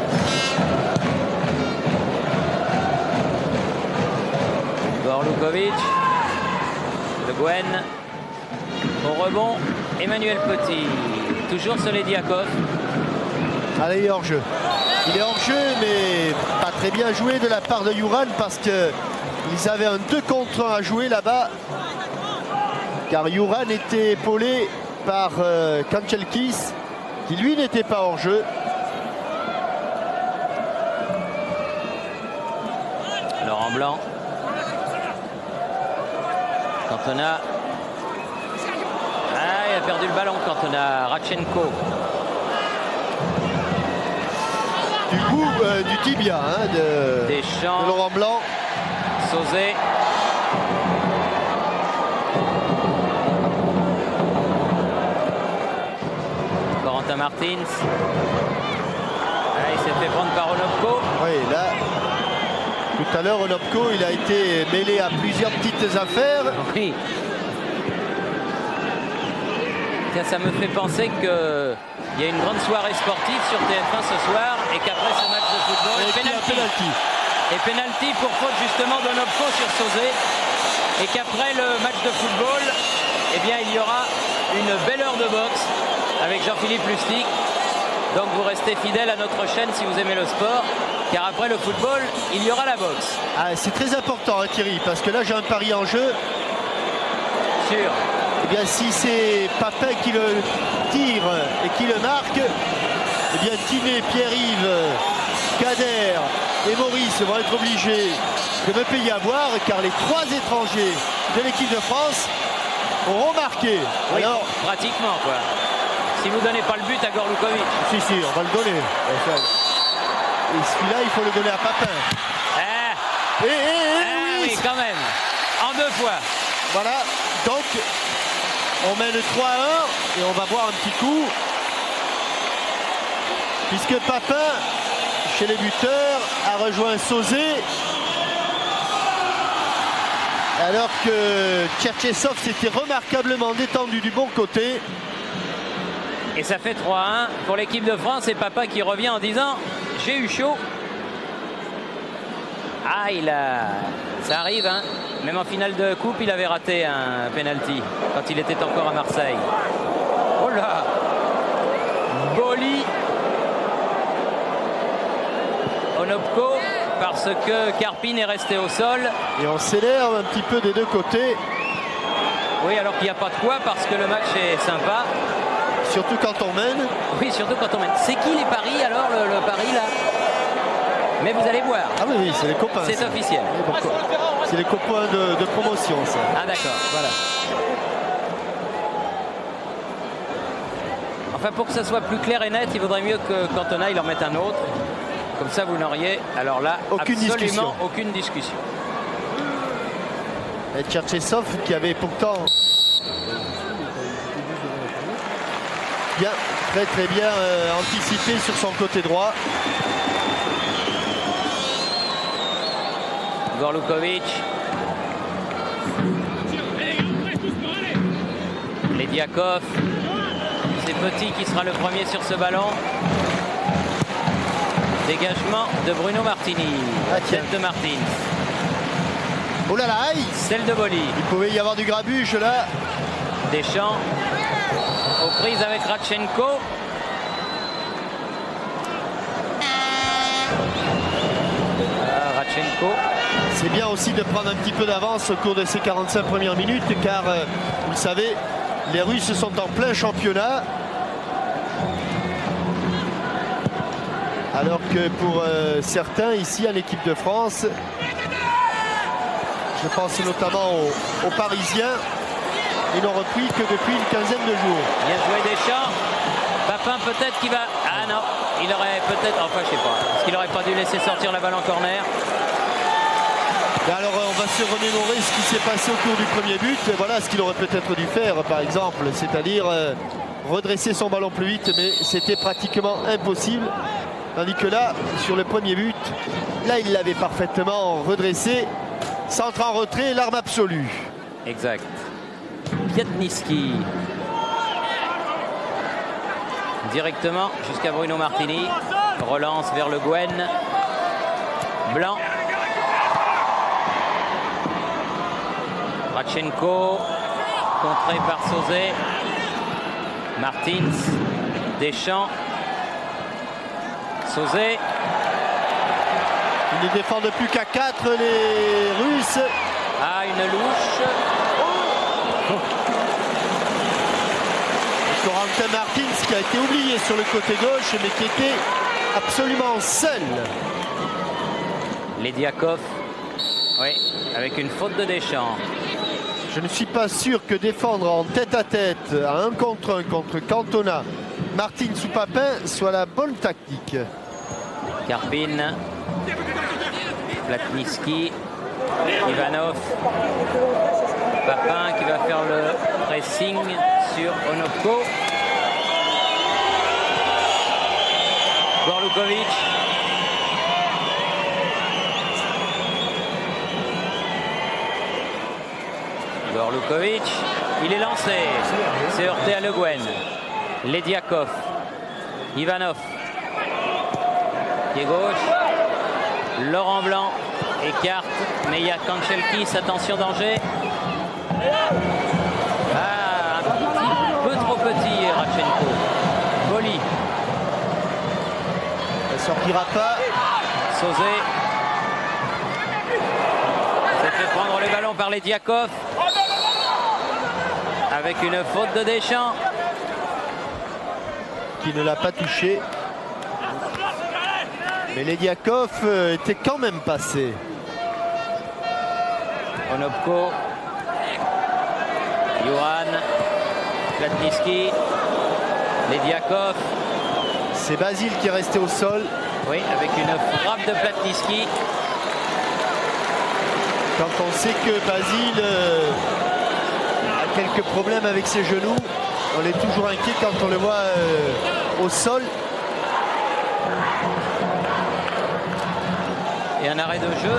Gorlukovic, Le Guen, au rebond, Emmanuel Petit, toujours sur Lediakov. Allez, il est hors jeu. Il est hors jeu, mais pas très bien joué de la part de Juran parce qu'ils avaient un 2 contre 1 à jouer là-bas. Car Juran était épaulé par Kanchelkis, qui lui n'était pas hors jeu. Laurent Blanc. Cantona. Ah, il a perdu le ballon, Cantona. Radchenko. Du bout du tibia hein, de Laurent Blanc. Sauzet. Corentin Martins. Ah, il s'est fait prendre par Onopko. Oui, là, tout à l'heure, Onopko, il a été mêlé à plusieurs petites affaires. Oui. Tiens, ça me fait penser qu'il y a une grande soirée sportive sur TF1 ce soir et qu'après ce match de football, penalty. Et penalty pour faute justement d'Onopko sur Sauzet. Et qu'après le match de football, eh bien, il y aura une belle heure de boxe avec Jean-Philippe Lustig. Donc vous restez fidèle à notre chaîne si vous aimez le sport, car après le football, il y aura la boxe. Ah, c'est très important hein, Thierry, parce que là j'ai un pari en jeu. Sûr. Eh bien si c'est Papin qui le tire et qui le marque, eh bien Tiné, Pierre-Yves, Kader et Maurice vont être obligés de me payer à boire, car les 3 étrangers de l'équipe de France auront marqué. Oui, alors, pratiquement quoi. Si vous ne donnez pas le but à Gorlukovic. Si, on va le donner. Et celui-là, il faut le donner à Papin. Oui, quand même. En 2 fois. Voilà. Donc, on mène 3-1 et on va boire un petit coup. Puisque Papin, chez les buteurs, a rejoint Sauzet. Alors que Tcherchessov s'était remarquablement détendu du bon côté. Et ça fait 3-1 pour l'équipe de France et Papin qui revient en disant j'ai eu chaud. Ah, ça arrive, hein. Même en finale de coupe, il avait raté un penalty quand il était encore à Marseille. Oh là, Boli, Onopko, parce que Karpin est resté au sol. Et on s'énerve un petit peu des 2 côtés. Oui, alors qu'il n'y a pas de quoi parce que le match est sympa. Surtout quand on mène. Oui, surtout quand on mène. C'est qui les paris alors, le pari là? Mais vous allez voir. Ah oui, c'est les copains. C'est officiel. C'est les copains de promotion, ça. Ah d'accord, voilà. Enfin, pour que ça soit plus clair et net, il vaudrait mieux que Cantona il en mette un autre. Comme ça, vous n'auriez, alors là, absolument aucune discussion. Et Tcherchessov qui avait pourtant bien, très bien anticipé sur son côté droit. Gorlukovic. Lediakov. C'est Petit qui sera le premier sur ce ballon. Dégagement de Bruno Martini. Ah, tiens. Tête de Martins. Oh là là, aïe! Celle de Boli. Il pouvait y avoir du grabuge là. Deschamps aux prises avec Radchenko. Radchenko. C'est bien aussi de prendre un petit peu d'avance au cours de ces 45 premières minutes car vous le savez, les Russes sont en plein championnat. Alors que pour certains ici en équipe de France, je pense notamment aux Parisiens, ils n'ont repris que depuis une quinzaine de jours. Bien joué Deschamps. Papin peut-être qui va... Ah non, il aurait peut-être... Enfin je sais pas. Est-ce qu'il aurait pas dû laisser sortir la balle en corner? Alors on va se remémorer ce qui s'est passé au cours du premier but. Et voilà ce qu'il aurait peut-être dû faire par exemple. C'est-à-dire redresser son ballon plus vite. Mais c'était pratiquement impossible. Tandis que là, sur le premier but, là il l'avait parfaitement redressé. Centre en retrait, l'arme absolue. Exact. Piatniski. Directement jusqu'à Bruno Martini. Relance vers Le Guen. Blanc. Radchenko. Contré par Sauzet. Martins. Deschamps. Sauzet. Ils ne défendent plus qu'à 4 les Russes. Ah, une louche. Corentin Martins qui a été oublié sur le côté gauche mais qui était absolument seul. Lediakov. Oui, avec une faute de Deschamps. Je ne suis pas sûr que défendre en tête-à-tête à 1 contre 1 contre Cantona, Martins ou Papin soit la bonne tactique. Karpin. Platniski. Ivanov. Papin qui va faire le pressing sur Onopko. Gorlukovic. Gorlukovic. Il est lancé. C'est heurté à Le Guen. Lediakov. Ivanov. Pied gauche. Laurent Blanc écarte. Mais il y a Kanchelkis. Attention, danger. Ah, un peu trop petit, Radchenko. Boli. Elle ne sortira pas. Sauzet. S'est fait prendre le ballon par Lediakov. Avec une faute de Deschamps. Qui ne l'a pas touché. Mais Lediakov était quand même passé. Onopko. Johan. Platniski. Lediakov. C'est Basile qui est resté au sol. Oui, avec une frappe de Platniski. Quand on sait que Basile a quelques problèmes avec ses genoux, on est toujours inquiet quand on le voit au sol. Et un arrêt de jeu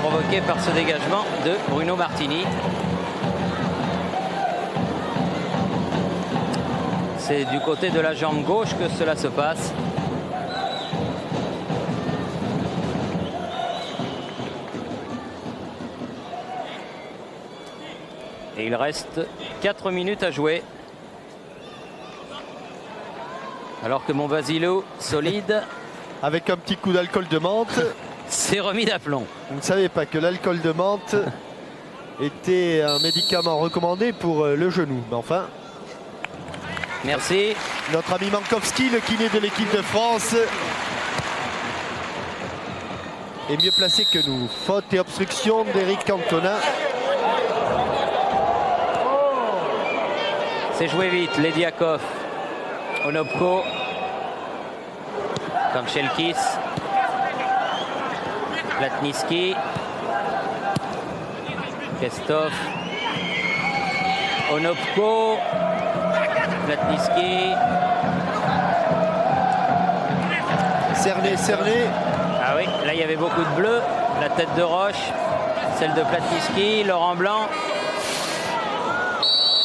provoqué par ce dégagement de Bruno Martini. C'est du côté de la jambe gauche que cela se passe. Et il reste 4 minutes à jouer. Alors que mon Vasilo, solide, avec un petit coup d'alcool de menthe, s'est remis d'aplomb. Vous ne savez pas que l'alcool de menthe était un médicament recommandé pour le genou. Mais enfin, merci. Notre ami Mankowski, le kiné de l'équipe de France, est mieux placé que nous. Faute et obstruction d'Éric Cantona. C'est joué vite. Lediakov. Onopko. Kanchelkis. Platniski. Kestov. Onopko. Platniski. Cerné. Ah oui, là il y avait beaucoup de bleu. La tête de Roche, celle de Platniski, Laurent Blanc.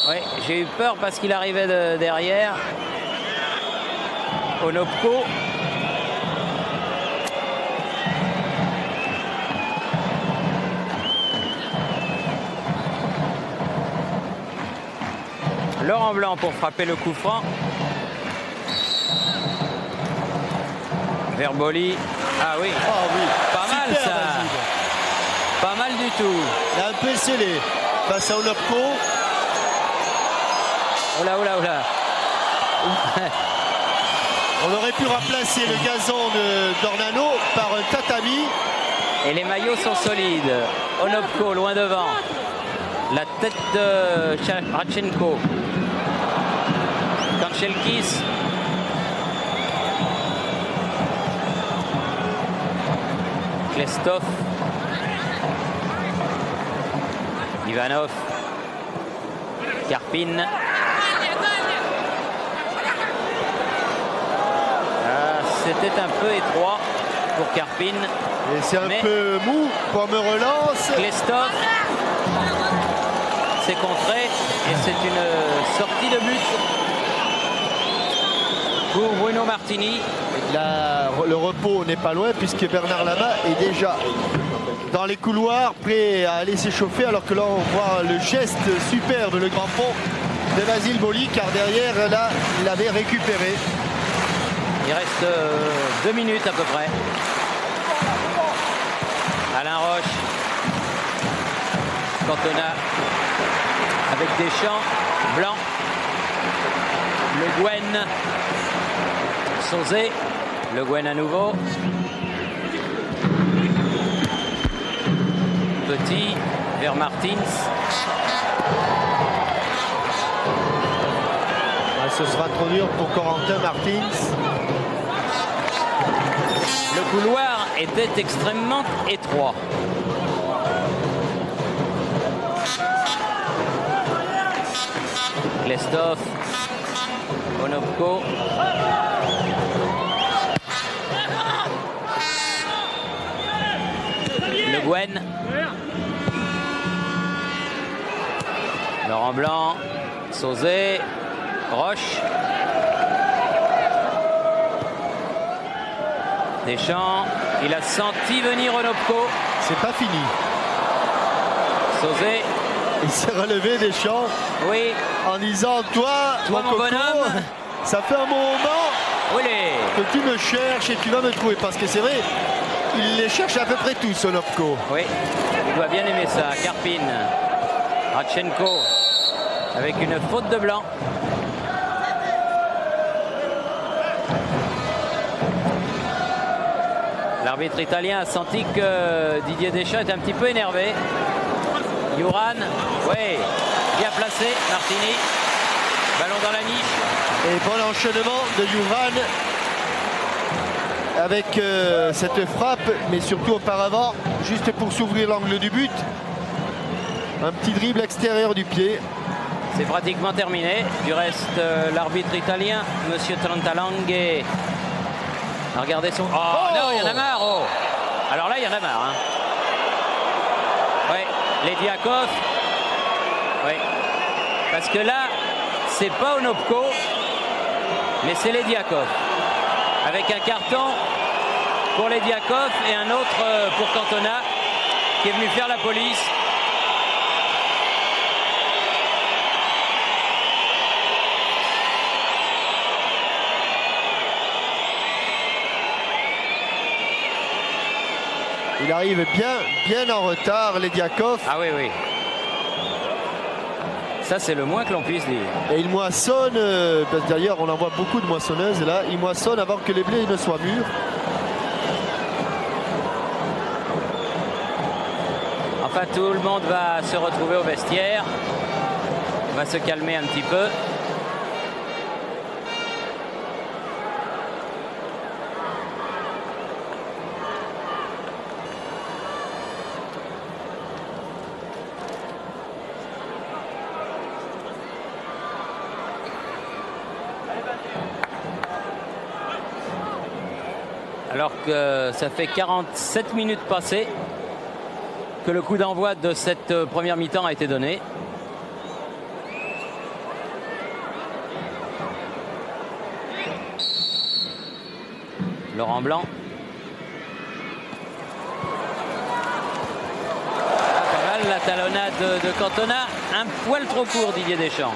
Oui, j'ai eu peur parce qu'il arrivait de derrière. Onopko. Laurent Blanc pour frapper le coup franc. Verboli. Ah oui. Ah oui. Pas mal Super, ça. Basile. Pas mal du tout. Il a un peu scellé face à Onopko. Oh là, oh là, oh là. On aurait pu remplacer le gazon de Dornano par un tatami. Et les maillots sont solides. Onopko loin devant. La tête de Radchenko. Kanchelkis. Klestov. Ivanov. Karpin. C'était un peu étroit pour Karpin. Et c'est un peu mou. Pomme relance. Klestov. C'est contré et c'est une sortie de but pour Bruno Martini. Le repos n'est pas loin puisque Bernard Lama est déjà dans les couloirs prêt à aller s'échauffer, alors que là on voit le geste superbe, le grand pont de Basile Boli, car derrière là il avait récupéré. Il reste 2 minutes à peu près. Alain Roche. Cantona avec Deschamps. Blanc. Le Guen. Sauzé. Le Guen à nouveau. Petit vers Martins. Ce sera trop dur pour Corentin Martins. Le couloir était extrêmement étroit. Klestov, Onopko. Le Guen. Laurent Blanc, Sauzé, Roche. Deschamps, il a senti venir Onopko. C'est pas fini. Sauzé. Il s'est relevé Deschamps. Oui. En disant toi mon Coco, bonhomme. ça fait un moment Oui. que tu me cherches et tu vas me trouver. Parce que c'est vrai, il les cherche à peu près tous, Onopko. Oui, il doit bien aimer ça. Karpin, Radchenko, avec une faute de Blanc. L'arbitre italien a senti que Didier Deschamps était un petit peu énervé. Juran, oui, bien placé, Martini. Ballon dans la niche. Et bon enchaînement de Juran avec cette frappe, mais surtout auparavant, juste pour s'ouvrir l'angle du but. Un petit dribble extérieur du pied. C'est pratiquement terminé. Du reste, l'arbitre italien, Monsieur Trantalanghe, a regardé son... Oh, non, il y en a marre. Oh. Alors là, il y en a marre. Hein. Oui, les Diakov. Oui. Parce que là, c'est pas Onopko, mais c'est les Diakov. Avec un carton pour les Diakov et un autre pour Cantona, qui est venu faire la police. Il arrive bien en retard, les Diakov. Ah oui, oui. Ça, c'est le moins que l'on puisse dire. Et il moissonne, d'ailleurs on en voit beaucoup de moissonneuses là, il moissonne avant que les blés ne soient mûrs. Enfin, tout le monde va se retrouver au vestiaire. On va se calmer un petit peu. Alors que ça fait 47 minutes passées que le coup d'envoi de cette première mi-temps a été donné. Laurent Blanc. Pas mal la talonnade de Cantona. Un poil trop court, Didier Deschamps.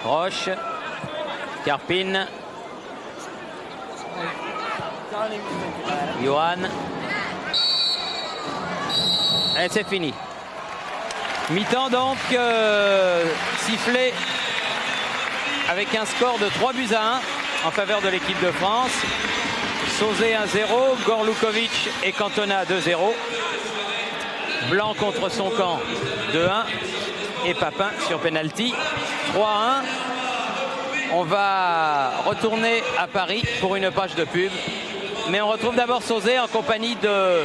Roche, Carpine, Johan. Et c'est fini. Mi-temps donc sifflé avec un score de 3-1 en faveur de l'équipe de France. Sauzé 1-0, Gorlukovic et Cantona 2-0. Blanc contre son camp 2-1 et Papin sur penalty 3-1. On va retourner à Paris pour une page de pub. Mais on retrouve d'abord Sauzé en compagnie de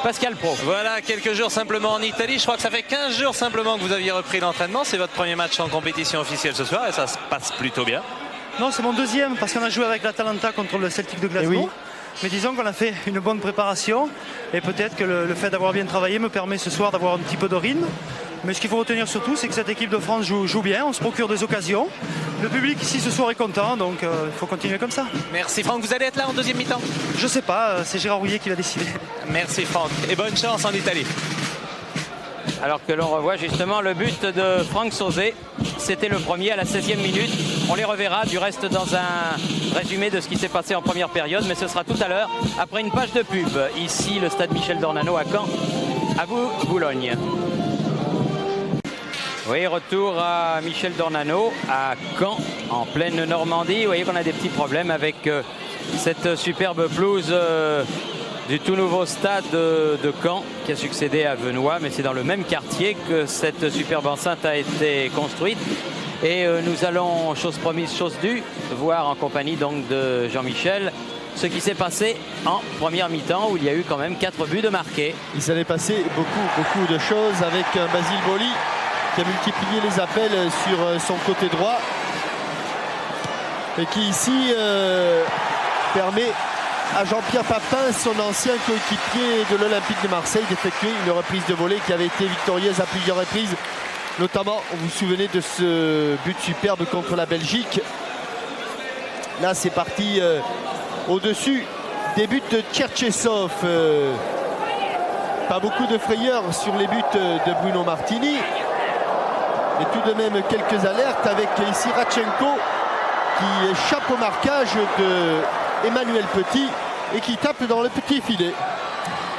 Pascal Pro. Voilà, quelques jours simplement en Italie. Je crois que ça fait 15 jours simplement que vous aviez repris l'entraînement. C'est votre premier match en compétition officielle ce soir et ça se passe plutôt bien. Non, c'est mon deuxième parce qu'on a joué avec l'Atalanta contre le Celtic de Glasgow. Oui. Mais disons qu'on a fait une bonne préparation et peut-être que le fait d'avoir bien travaillé me permet ce soir d'avoir un petit peu de rythme. Mais ce qu'il faut retenir surtout, c'est que cette équipe de France joue bien, on se procure des occasions. Le public ici ce soir est content, donc il faut continuer comme ça. Merci Franck, vous allez être là en deuxième mi-temps? Je sais pas, c'est Gérard Rouillet qui va décider. Merci Franck et bonne chance en Italie. Alors que l'on revoit justement le but de Franck Sauzé. C'était le premier à la 16e minute. On les reverra du reste dans un résumé de ce qui s'est passé en première période, mais ce sera tout à l'heure après une page de pub. Ici, le stade Michel Dornano à Caen. À vous, Boulogne. Oui, retour à Michel Dornano à Caen, en pleine Normandie. Vous voyez qu'on a des petits problèmes avec cette superbe pelouse du tout nouveau stade de Caen qui a succédé à Venoix, mais c'est dans le même quartier que cette superbe enceinte a été construite. Et nous allons, chose promise, chose due, voir en compagnie donc de Jean-Michel ce qui s'est passé en première mi-temps où il y a eu quand même 4 buts de marqués. Il s'est passé beaucoup de choses avec Basile Boli qui a multiplié les appels sur son côté droit et qui ici permet à Jean-Pierre Papin, son ancien coéquipier de l'Olympique de Marseille, d'effectuer une reprise de volée qui avait été victorieuse à plusieurs reprises. Notamment, vous vous souvenez de ce but superbe contre la Belgique. Là, c'est parti au-dessus des buts de Tcherchessov. Pas beaucoup de frayeur sur les buts de Bruno Martini. Mais tout de même quelques alertes avec ici Radchenko qui échappe au marquage de Emmanuel Petit et qui tape dans le petit filet.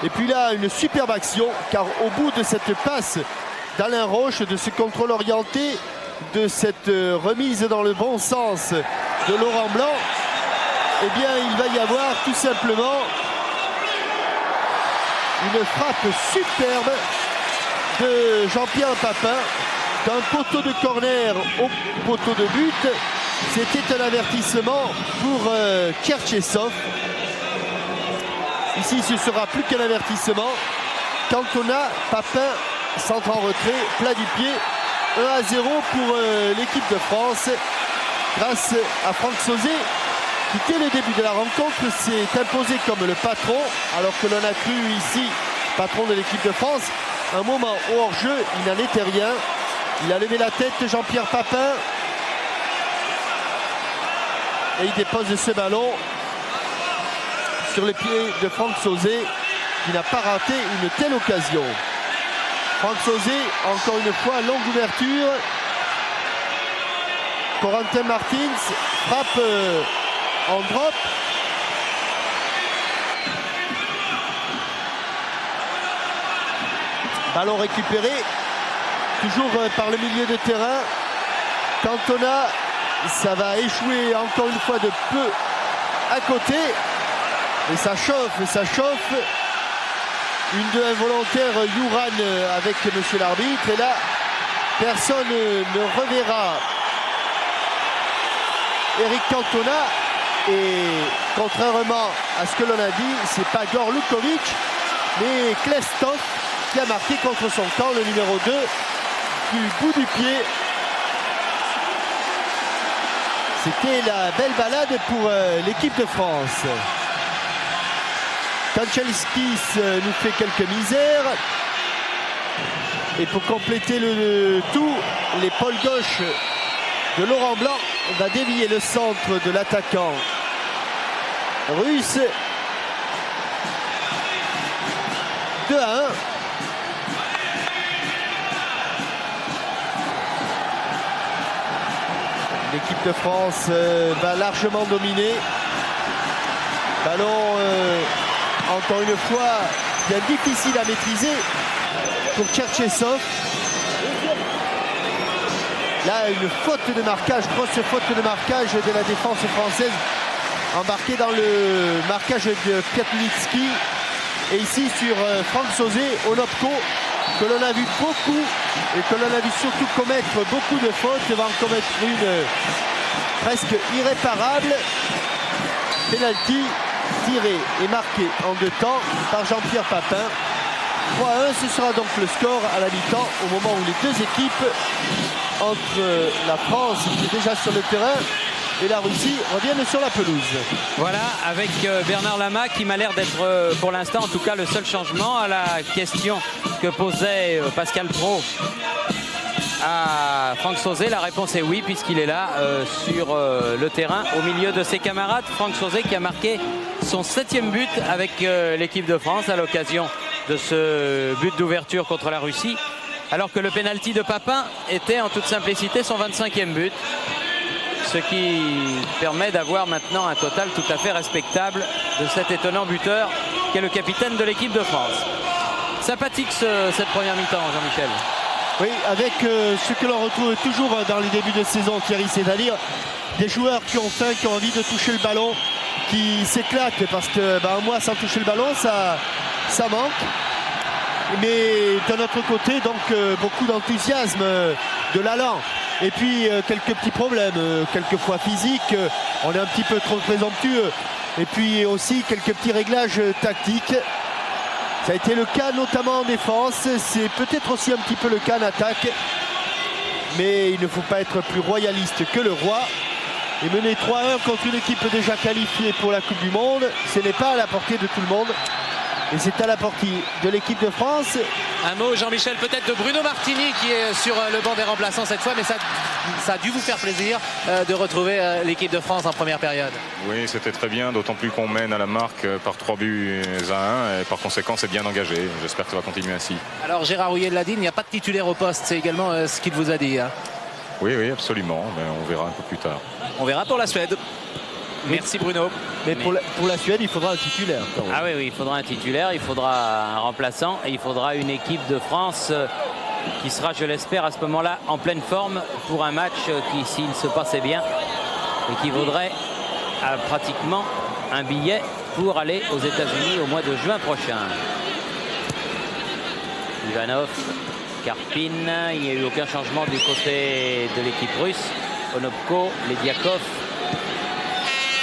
Et puis là, une superbe action car au bout de cette passe d'Alain Roche, de ce contrôle orienté, de cette remise dans le bon sens de Laurent Blanc, eh bien il va y avoir tout simplement une frappe superbe de Jean-Pierre Papin d'un poteau de corner au poteau de but. C'était un avertissement pour Tcherchessov. Ici ce sera plus qu'un avertissement. Cantona, Papin centre en retrait, plat du pied, 1-0 pour l'équipe de France grâce à Franck Sauzé qui dès le début de la rencontre s'est imposé comme le patron, alors que l'on a cru ici, patron de l'équipe de France, un moment au hors-jeu, il n'en était rien. Il a levé la tête, Jean-Pierre Papin, et il dépose ce ballon sur les pieds de Franck Sauzé qui n'a pas raté une telle occasion. Franck Sauzé, encore une fois, longue ouverture. Corentin Martins frappe en drop. Ballon récupéré, toujours par le milieu de terrain. Cantona, ça va échouer encore une fois de peu à côté. Et ça chauffe, ça chauffe. Une de involontaire, Youran avec monsieur l'arbitre. Et là, personne ne reverra Eric Cantona. Et contrairement à ce que l'on a dit, c'est pas Gorlukovic, mais Klestov qui a marqué contre son camp, le numéro 2, du bout du pied. C'était la belle balade pour l'équipe de France. Kanchelskis nous fait quelques misères. Et pour compléter le tout, l'épaule gauche de Laurent Blanc va dévier le centre de l'attaquant russe. 2-1. L'équipe de France va largement dominer. Ballon, encore une fois, bien difficile à maîtriser pour Tcherchessov. Là, une faute de marquage, grosse faute de marquage de la défense française, embarquée dans le marquage de Piatnitsky. Et ici, sur Franck Sauzet, Onopko, que l'on a vu beaucoup et que l'on a vu surtout commettre beaucoup de fautes, va en commettre une presque irréparable. Penalty tiré et marqué en 2 temps par Jean-Pierre Papin. 3-1, ce sera donc le score à la mi-temps au moment où les deux équipes, entre la France qui est déjà sur le terrain et la Russie, reviennent sur la pelouse. Voilà, avec Bernard Lama qui m'a l'air d'être pour l'instant en tout cas le seul changement. À la question que posait Pascal Praud à Franck Sauzet, la réponse est oui, puisqu'il est là sur le terrain au milieu de ses camarades. Franck Sauzet qui a marqué son 7e but avec l'équipe de France à l'occasion de ce but d'ouverture contre la Russie, alors que le pénalty de Papin était en toute simplicité son 25e but, ce qui permet d'avoir maintenant un total tout à fait respectable de cet étonnant buteur qui est le capitaine de l'équipe de France. Sympathique cette première mi-temps, Jean-Michel. Oui, avec ce que l'on retrouve toujours dans les débuts de saison, Thierry, c'est-à-dire des joueurs qui ont faim, qui ont envie de toucher le ballon, qui s'éclatent, parce que un mois sans toucher le ballon, ça manque. Mais d'un autre côté, donc beaucoup d'enthousiasme, de l'allant. Et puis quelques petits problèmes, quelquefois physiques, on est un petit peu trop présomptueux. Et puis aussi quelques petits réglages tactiques. Ça a été le cas notamment en défense, c'est peut-être aussi un petit peu le cas en attaque. Mais il ne faut pas être plus royaliste que le roi. Et mener 3-1 contre une équipe déjà qualifiée pour la Coupe du Monde, ce n'est pas à la portée de tout le monde. Et c'est à la portée de l'équipe de France. Un mot, Jean-Michel, peut-être de Bruno Martini qui est sur le banc des remplaçants cette fois, mais ça a dû vous faire plaisir de retrouver l'équipe de France en première période. Oui, c'était très bien, d'autant plus qu'on mène à la marque par 3 buts à 1 et par conséquent c'est bien engagé. J'espère que ça va continuer ainsi. Alors Gérard Houllier l'a dit, il n'y a pas de titulaire au poste, c'est également ce qu'il vous a dit. Hein. Oui, absolument, mais on verra un peu plus tard. On verra pour la Suède. Merci Bruno. Mais pour la Suède, il faudra un titulaire. Ah oui, il faudra un titulaire, il faudra un remplaçant et il faudra une équipe de France qui sera, je l'espère, à ce moment-là en pleine forme pour un match qui, s'il se passait bien, et qui vaudrait pratiquement un billet pour aller aux États-Unis au mois de juin prochain. Ivanov, Karpin, il n'y a eu aucun changement du côté de l'équipe russe. Onopko, Lediakov,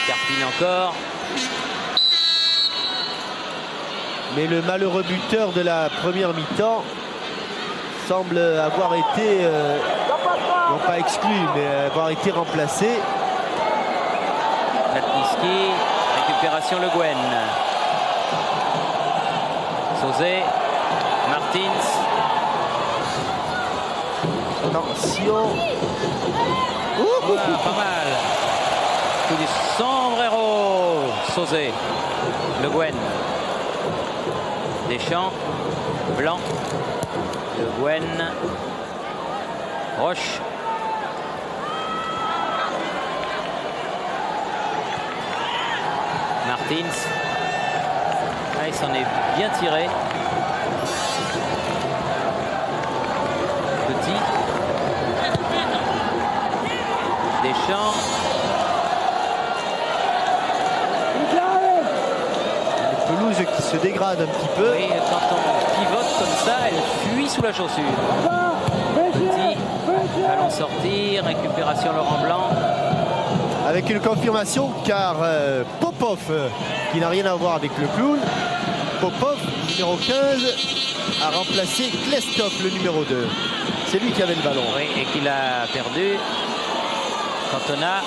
Karpin encore. Mais le malheureux buteur de la première mi-temps semble avoir été, non pas exclu, mais avoir été remplacé. Latniski, récupération Le Guen. Sauzet, Martins. Attention. Pas mal. Coup du sombrero. Sauzet, Le Guen. Deschamps, Blanc, Le Guen, Roche. Martins. Ah, il s'en est bien tiré. Petit. Deschamps. Une pelouse qui se dégrade un petit peu. Oui, quand on pivote comme ça, elle fuit sous la chaussure. Petit. Allons sortir. Récupération Laurent Blanc. Avec une confirmation car Popov, qui n'a rien à voir avec le clown, Popov, numéro 15, a remplacé Klestov, le numéro 2. C'est lui qui avait le ballon. Oui, et qu'il a perdu. Cantona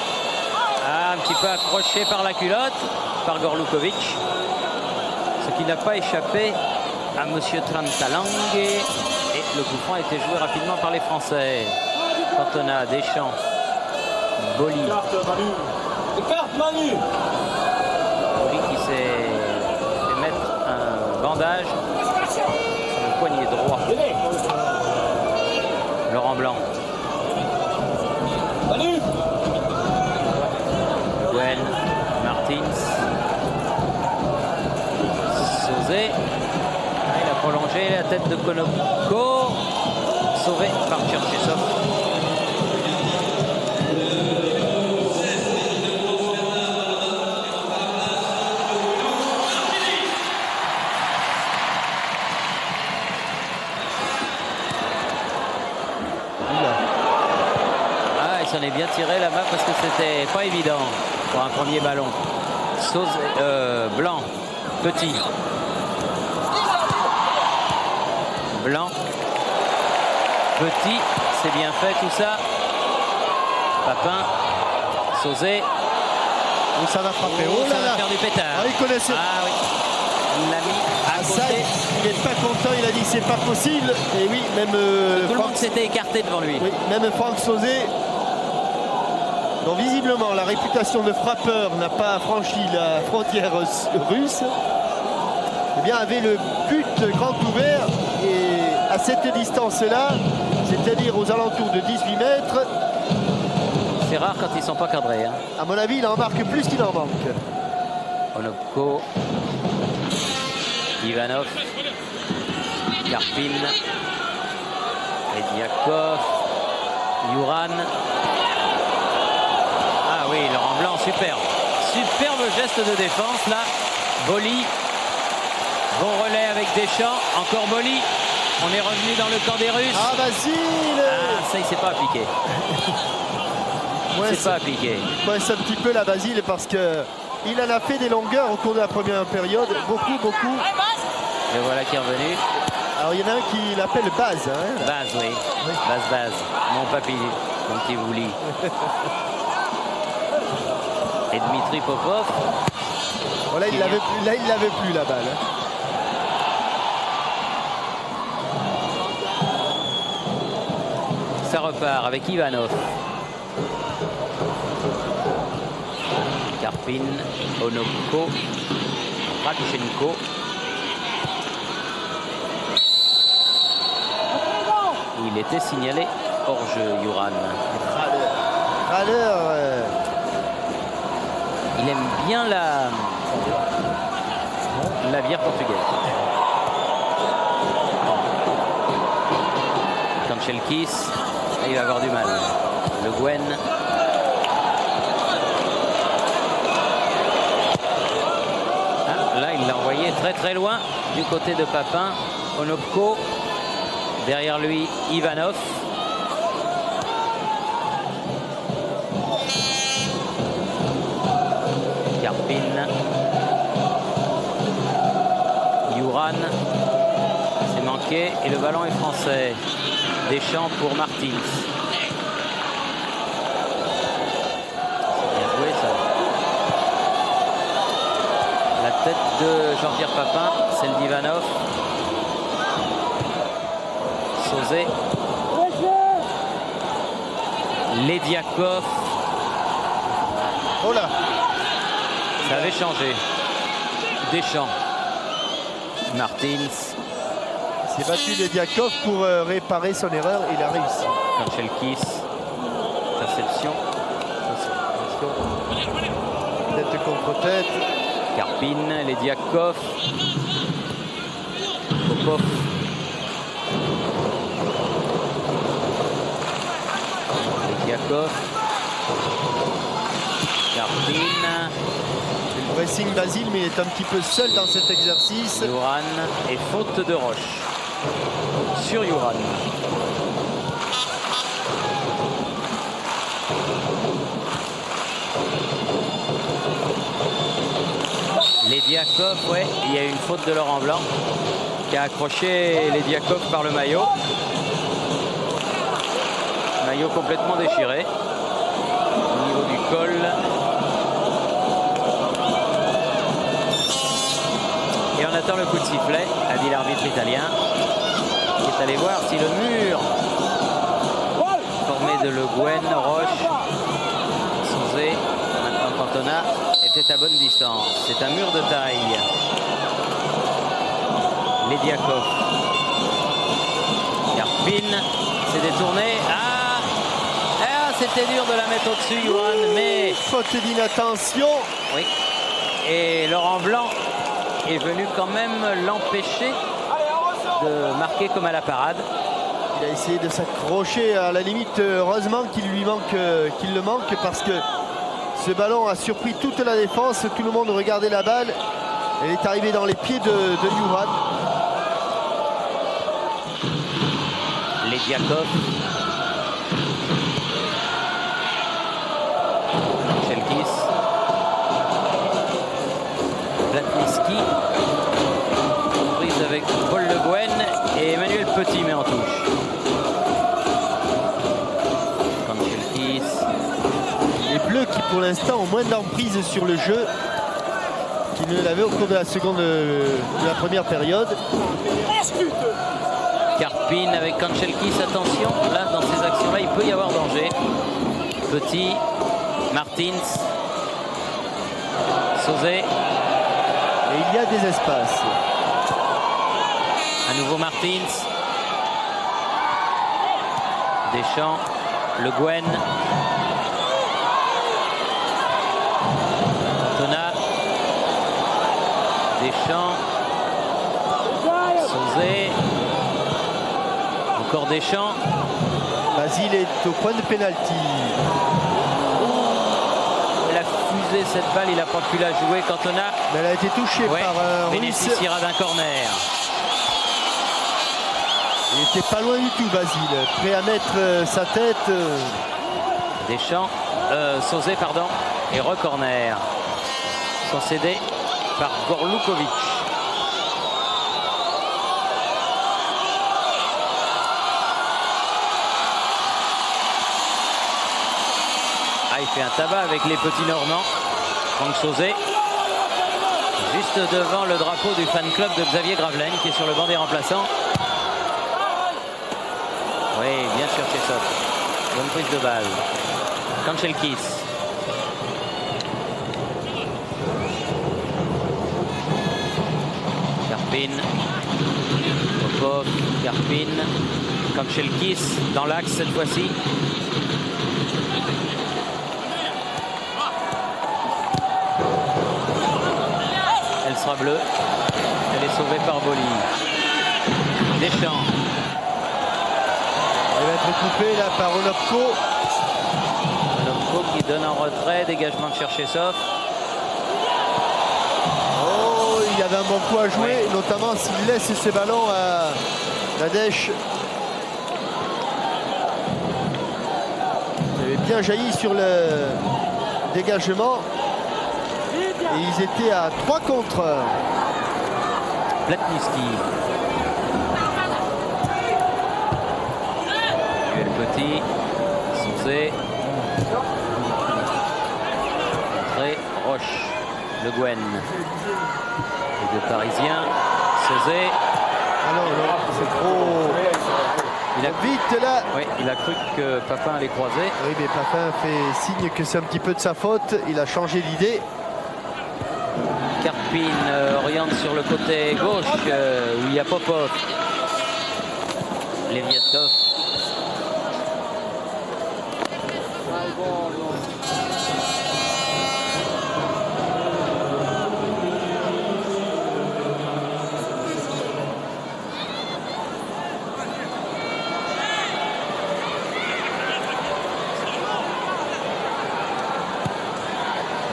a un petit peu accroché par la culotte par Gorlukovic. Ce qui n'a pas échappé à Monsieur Trantalang. Et le coup franc a été joué rapidement par les Français. Cantona, Deschamps, Boli. Boli qui s'est fait mettre un bandage sur le poignet droit. Laurent Blanc. Gwen, Martins, Sauzet. Il a prolongé la tête de Konopko, sauvé par Cherchesov. On est bien tiré là-bas parce que c'était pas évident pour un premier ballon. Blanc, petit. Blanc, petit, c'est bien fait tout ça. Papin, Sauzet. Où ça va frapper. Oh, ça va faire du pétard. Ah, il connaissait. Ah oui, il l'a mis à côté. Ça, il n'est pas content, il a dit c'est pas possible. Et oui, même tout le monde s'était écarté devant lui. Oui, même Franck Sauzet. Donc visiblement, la réputation de frappeur n'a pas franchi la frontière russe. Eh bien, avait le but grand ouvert et à cette distance-là, c'est-à-dire aux alentours de 18 mètres. C'est rare quand ils ne sont pas cadrés. Hein. À mon avis, il en marque plus qu'il en manque. Konopko, Ivanov, Karpin, Ediakov, Yuran. Ah oui, Laurent Blanc, superbe. Superbe geste de défense là. Boli. Bon relais avec Deschamps. Encore Boli. On est revenu dans le camp des Russes. Ah Basile. Ah, ça il s'est pas appliqué. Ouais, c'est pas appliqué. Ouais, c'est un petit peu la Basile parce que il en a fait des longueurs au cours de la première période. Beaucoup. Et voilà qui est revenu. Alors il y en a un qui l'appelle Baz. Hein, Baz, oui. Baz. Mon papy, mon petit Vouli. Et Dmitri Popov. Bon, là, il l'avait plus la balle. Hein. Ça repart avec Ivanov. Karpin, Onopko, Radchenko. Il était signalé hors jeu, Yuran. Râleur. Il aime bien la bière portugaise. Kanchelkis, il va avoir du mal. Le Gwen. Ah, là, il l'a envoyé très loin du côté de Papin. Onopko. Derrière lui, Ivanov. Karpin. Yuran. C'est manqué et le ballon est français. Deschamps pour Martins. C'est bien joué ça. La tête de Jean-Pierre Papin, celle d'Ivanov. Sauzet. Lediakov. Oh là. Ça avait changé. Deschamps. Martins. Il s'est battu Lediakov pour réparer son erreur. Il a réussi. Kanchelkis. Interception. Tête contre tête. Karpin, Lediakov. Popov. Lediakov. Karpin. Pressing Basile, mais il est un petit peu seul dans cet exercice. Yuran et faute de Roche sur Yuran. Lediakov, ouais, il y a eu une faute de Laurent Blanc qui a accroché Lediakov par le maillot. Maillot complètement déchiré au niveau du col. Et on attend le coup de sifflet, a dit l'arbitre italien, qui est allé voir si le mur formé de Le Guen, Roche, Sauzet, maintenant Cantona, était à bonne distance. C'est un mur de taille. Lediakov. Karpin s'est détourné. Ah, c'était dur de la mettre au-dessus, Johan, mais... Faute d'inattention. Oui. Et Laurent Blanc est venu quand même l'empêcher de marquer comme à la parade. Il a essayé de s'accrocher, à la limite, heureusement qu'il le manque, parce que ce ballon a surpris toute la défense, tout le monde regardait la balle. Elle est arrivée dans les pieds de Johan. Lediakov. Chelkis. Blatniski. Prise avec Paul Le Guen et Emmanuel Petit met en touche. Chelkis. Les Bleus qui pour l'instant ont moins d'emprise sur le jeu qu'ils ne l'avaient au cours de la première période. Karpin avec Kanchelkis, attention, là dans ces actions-là il peut y avoir danger. Petit, Martins, Sauzet. Et il y a des espaces. À nouveau Martins. Deschamps, Le Guen. Cantona. Deschamps. Sauzet. Encore Deschamps. Basile est au point de pénalty. Elle a fusé cette balle, il n'a pas pu la jouer. Cantona. Mais elle a été touchée par Ruiz. Bénéficiera d'un corner. Il n'était pas loin du tout, Basile. Prêt à mettre sa tête. Deschamps, Sauzet, pardon. Et re-corner. Concédé par Gorlukovic. Ah, il fait un tabac avec les petits Normands. Franck Sauzet. Juste devant le drapeau du fan club de Xavier Gravelaine qui est sur le banc des remplaçants. Oui, bien sûr, Chessop. Bonne prise de balle. Kanchelkis. Karpin. Popov. Karpin. Kanchelkis dans l'axe cette fois-ci. Elle sera bleue. Elle est sauvée par Boli. Deschamps. Elle va être coupée là par Onopko. Onopko qui donne en retrait. Dégagement de Cherchesov. Oh, il y avait un bon coup à jouer, oui. Notamment s'il laisse ses ballons à Nadèche. Il avait bien jailli sur le dégagement. Et ils étaient à 3 contre. Blatniski. Emmanuel Petit. Sauzet. Entrée. Roche. Le Guen. Les deux Parisiens. Sauzet. Alors, c'est trop. Il a vite là. Oui, il a cru que Papin allait croiser. Oui, mais Papin fait signe que c'est un petit peu de sa faute. Il a changé d'idée. Karpin oriente sur le côté gauche où il y a Popov. Leviatkov.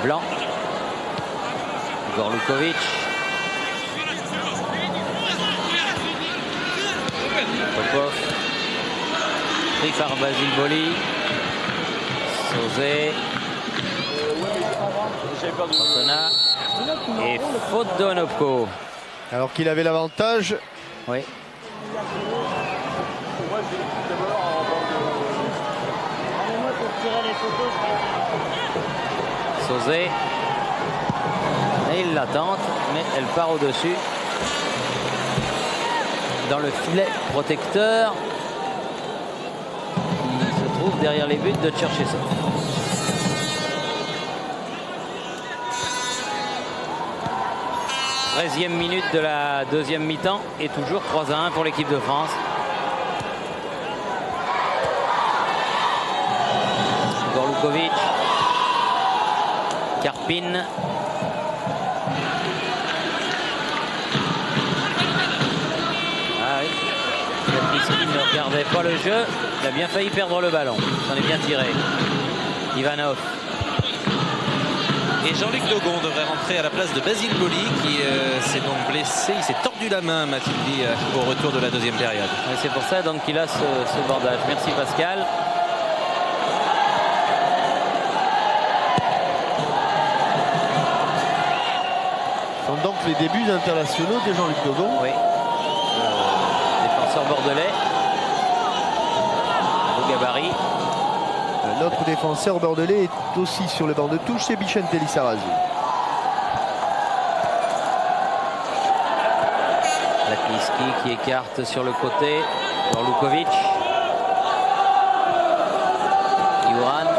Blanc. Gorlukovic. Popov. Pris par Basile Boli. Sauzet. Cantona. Et faute d'Onopko. Alors qu'il avait l'avantage. Oui. Sauzet. Et il la tente, mais elle part au-dessus. Dans le filet protecteur qui se trouve derrière les buts de Cherchesov. « 13e minute de la deuxième mi-temps et toujours 3-1 pour l'équipe de France. Karpin. Ah oui. Kapliski ne regardait pas le jeu. Il a bien failli perdre le ballon. Il s'en est bien tiré. Ivanov. Et Jean-Luc Dogon devrait rentrer à la place de Basile Boli qui s'est donc blessé. Il s'est tordu la main, m'a-t-il dit, au retour de la deuxième période. Et c'est pour ça donc qu'il a ce bandage. Merci Pascal. Ce sont donc les débuts internationaux de Jean-Luc Dogon. Oui. Défenseur bordelais. Beau gabarit. Notre défenseur bordelais est aussi sur le banc de touche, c'est Vicente Lizarazu. Kapliski qui écarte sur le côté. Gorlukovic. Iuran.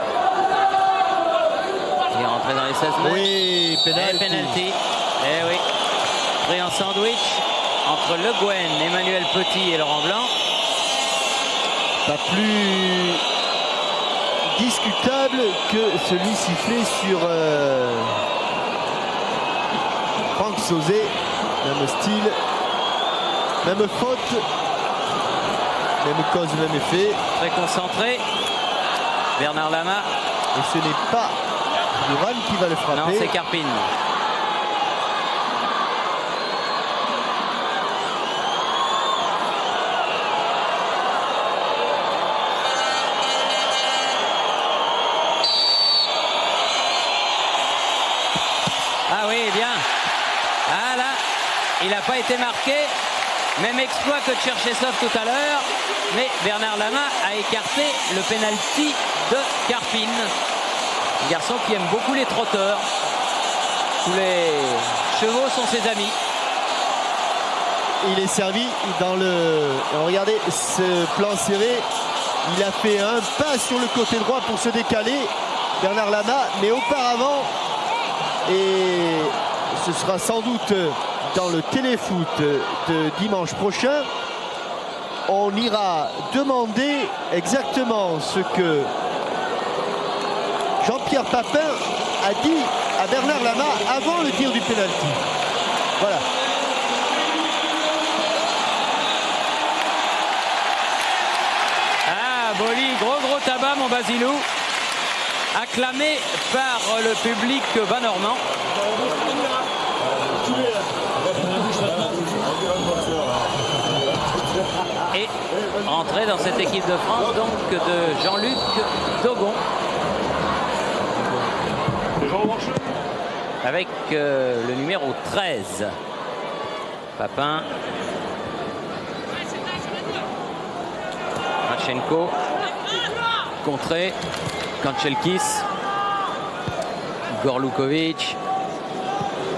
Il est rentré dans les 16 mètres. Oui, penalty. Penalty. Eh oui. Pris en sandwich entre Le Guen, Emmanuel Petit et Laurent Blanc. Pas plus discutable que celui sifflé sur Franck Sauzet. Même style, même faute, même cause, même effet. Très concentré. Bernard Lama. Et ce n'est pas Duran qui va le frapper. Non, c'est Karpin. Ah oui, bien. Ah là, il n'a pas été marqué. Même exploit que Tcherchesov tout à l'heure. Mais Bernard Lama a écarté le penalty de Karpin. Un garçon qui aime beaucoup les trotteurs. Tous les chevaux sont ses amis. Il est servi dans le... Regardez ce plan serré. Il a fait un pas sur le côté droit pour se décaler. Bernard Lama, mais auparavant... Et ce sera sans doute dans le téléfoot de dimanche prochain. On ira demander exactement ce que Jean-Pierre Papin a dit à Bernard Lama avant le tir du pénalty. Voilà. Ah, Boli, gros tabac mon Basilou. Acclamé par le public bas-normand. Et entrée dans cette équipe de France donc de Jean-Luc Dogon. Avec le numéro 13. Papin. Marchenko. Contré. Kanchelkis, Gorlukovic,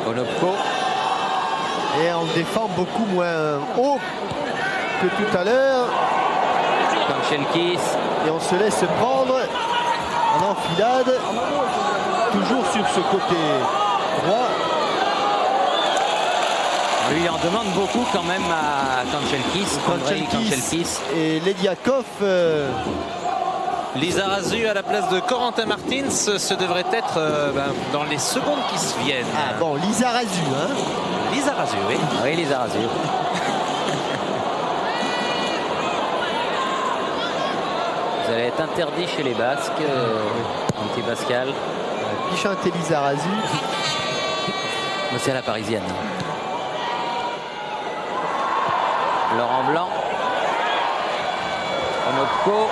Onopko. Et on défend beaucoup moins haut que tout à l'heure. Kanchelkis. Et on se laisse prendre en enfilade. Toujours sur ce côté droit. On lui en demande beaucoup quand même à Kanchelkis. Et Lediakov. Lizarazu à la place de Corentin Martins, ce devrait être dans les secondes qui se viennent. Ah bon, Lizarazu, hein. Lizarazu, oui. Oui, Lizarazu. Vous allez être interdit chez les Basques, mon petit Pascal. Pichante Lizarazu. Mais c'est à la parisienne. Laurent Blanc. Onopko.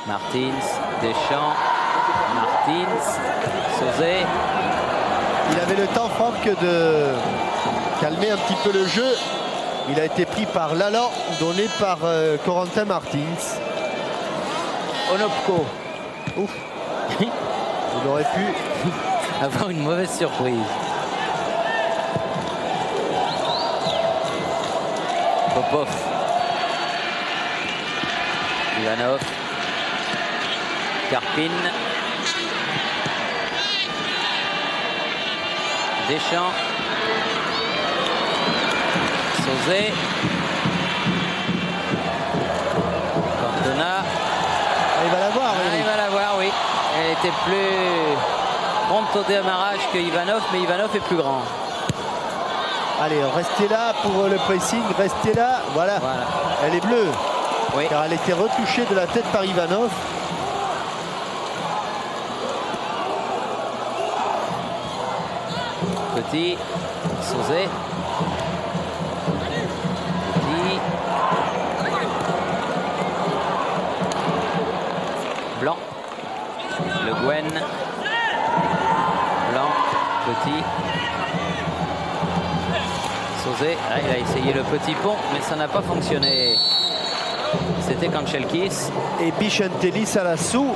Martins, Deschamps, Martins, Sauzet. Il avait le temps, Franck, de calmer un petit peu le jeu. Il a été pris par Lallan, donné par Corentin Martins. Onopko. Ouf. Il aurait pu avoir une mauvaise surprise. Popov. Ivanov. Karpin. Deschamps. Sauzet. Il Cantona. va la était plus prompt au démarrage que Ivanov, mais Ivanov est plus grand. Allez, restez là pour le pressing, restez là. Voilà. Elle est bleue. Oui. Car elle était retouchée de la tête par Ivanov. Petit, Sauzet. Petit. Blanc. Le Gwen. Blanc. Petit. Sauzet. Ah, il a essayé le petit pont, mais ça n'a pas fonctionné. C'était Kanchelkis. Et Bichentelis à la sous.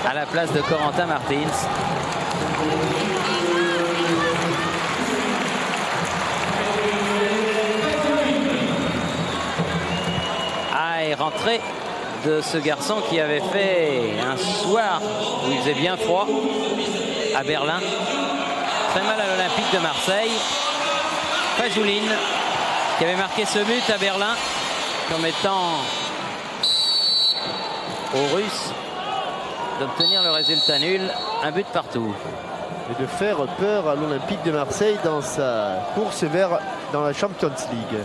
À la place de Corentin Martins. Ah, et rentrée de ce garçon qui avait fait un soir où il faisait bien froid à Berlin. Très mal à l'Olympique de Marseille. Fajouline, qui avait marqué ce but à Berlin, permettant aux Russes d'obtenir le résultat nul, un but partout. Et de faire peur à l'Olympique de Marseille dans sa course dans la Champions League.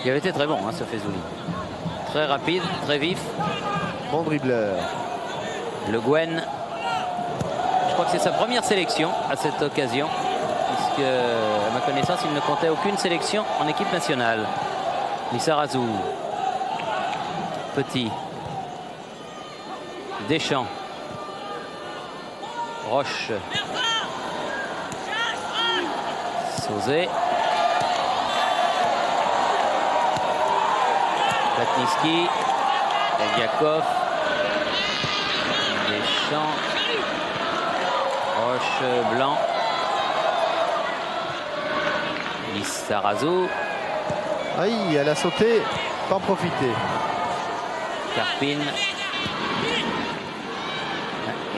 Il avait été très bon, hein, ce Faisouli. Très rapide, très vif. Bon dribbleur. Le Gwen, je crois que c'est sa première sélection à cette occasion, puisque à ma connaissance, il ne comptait aucune sélection en équipe nationale. Lissarazu. Petit. Deschamps. Roche. Sauzet. Platnitsky. Elgiakov. Deschamps. Roche Blanc. Lissarazu. Aïe, elle a sauté, pas en profiter. Karpin.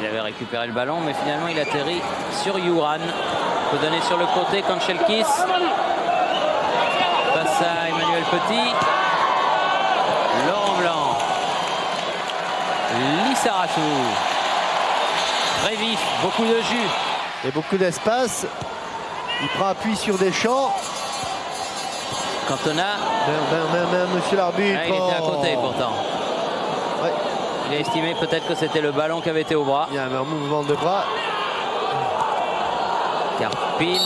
Il avait récupéré le ballon, mais finalement il atterrit sur Yuran. Il peut donner sur le côté Kanchelkis. Face à Emmanuel Petit. Laurent Blanc. Lissarazu. Très vif, beaucoup de jus. Et beaucoup d'espace. Il prend appui sur Deschamps. Cantona. Monsieur l'arbitre. Ah, il était à côté pourtant. Ouais. Il a estimé peut-être que c'était le ballon qui avait été au bras. Il y a un mouvement de bras. Karpin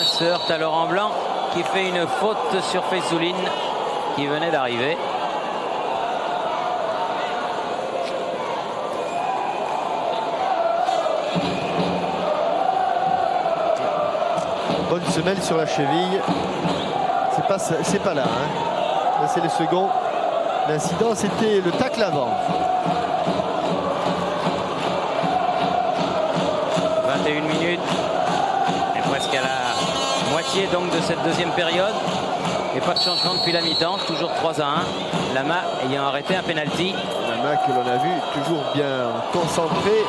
se heurte à Laurent Blanc qui fait une faute sur Faisouli qui venait d'arriver. Bonne semelle sur la cheville. C'est pas là. Hein. Là c'est le second. L'incident c'était le tacle avant. 21 minutes. Et presque à la moitié donc de cette deuxième période. Et pas de changement depuis la mi-temps. Toujours 3-1. Lama ayant arrêté un penalty. Lama que l'on a vu toujours bien concentré.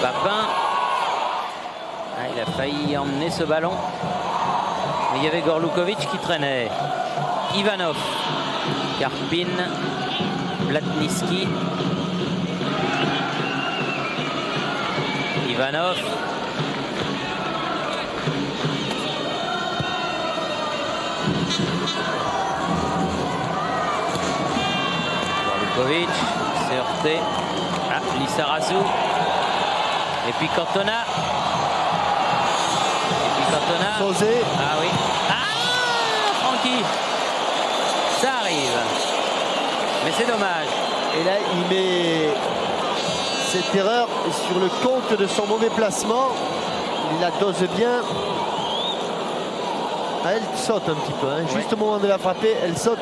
Papin. Ah, il a failli emmener ce ballon. Mais il y avait Gorlukovic qui traînait. Ivanov. Karpin. Platnitsky. Ivanov. Gorlukovic. C'est heurté. Ah, Lissarazu. Et puis Cantona. Sauzet. Ah oui. Ah, Francky. Ça arrive. Mais c'est dommage. Et là, il met cette erreur sur le compte de son mauvais placement. Il la dose bien. Ah, elle saute un petit peu. Hein. Juste au moment de la frapper, elle saute.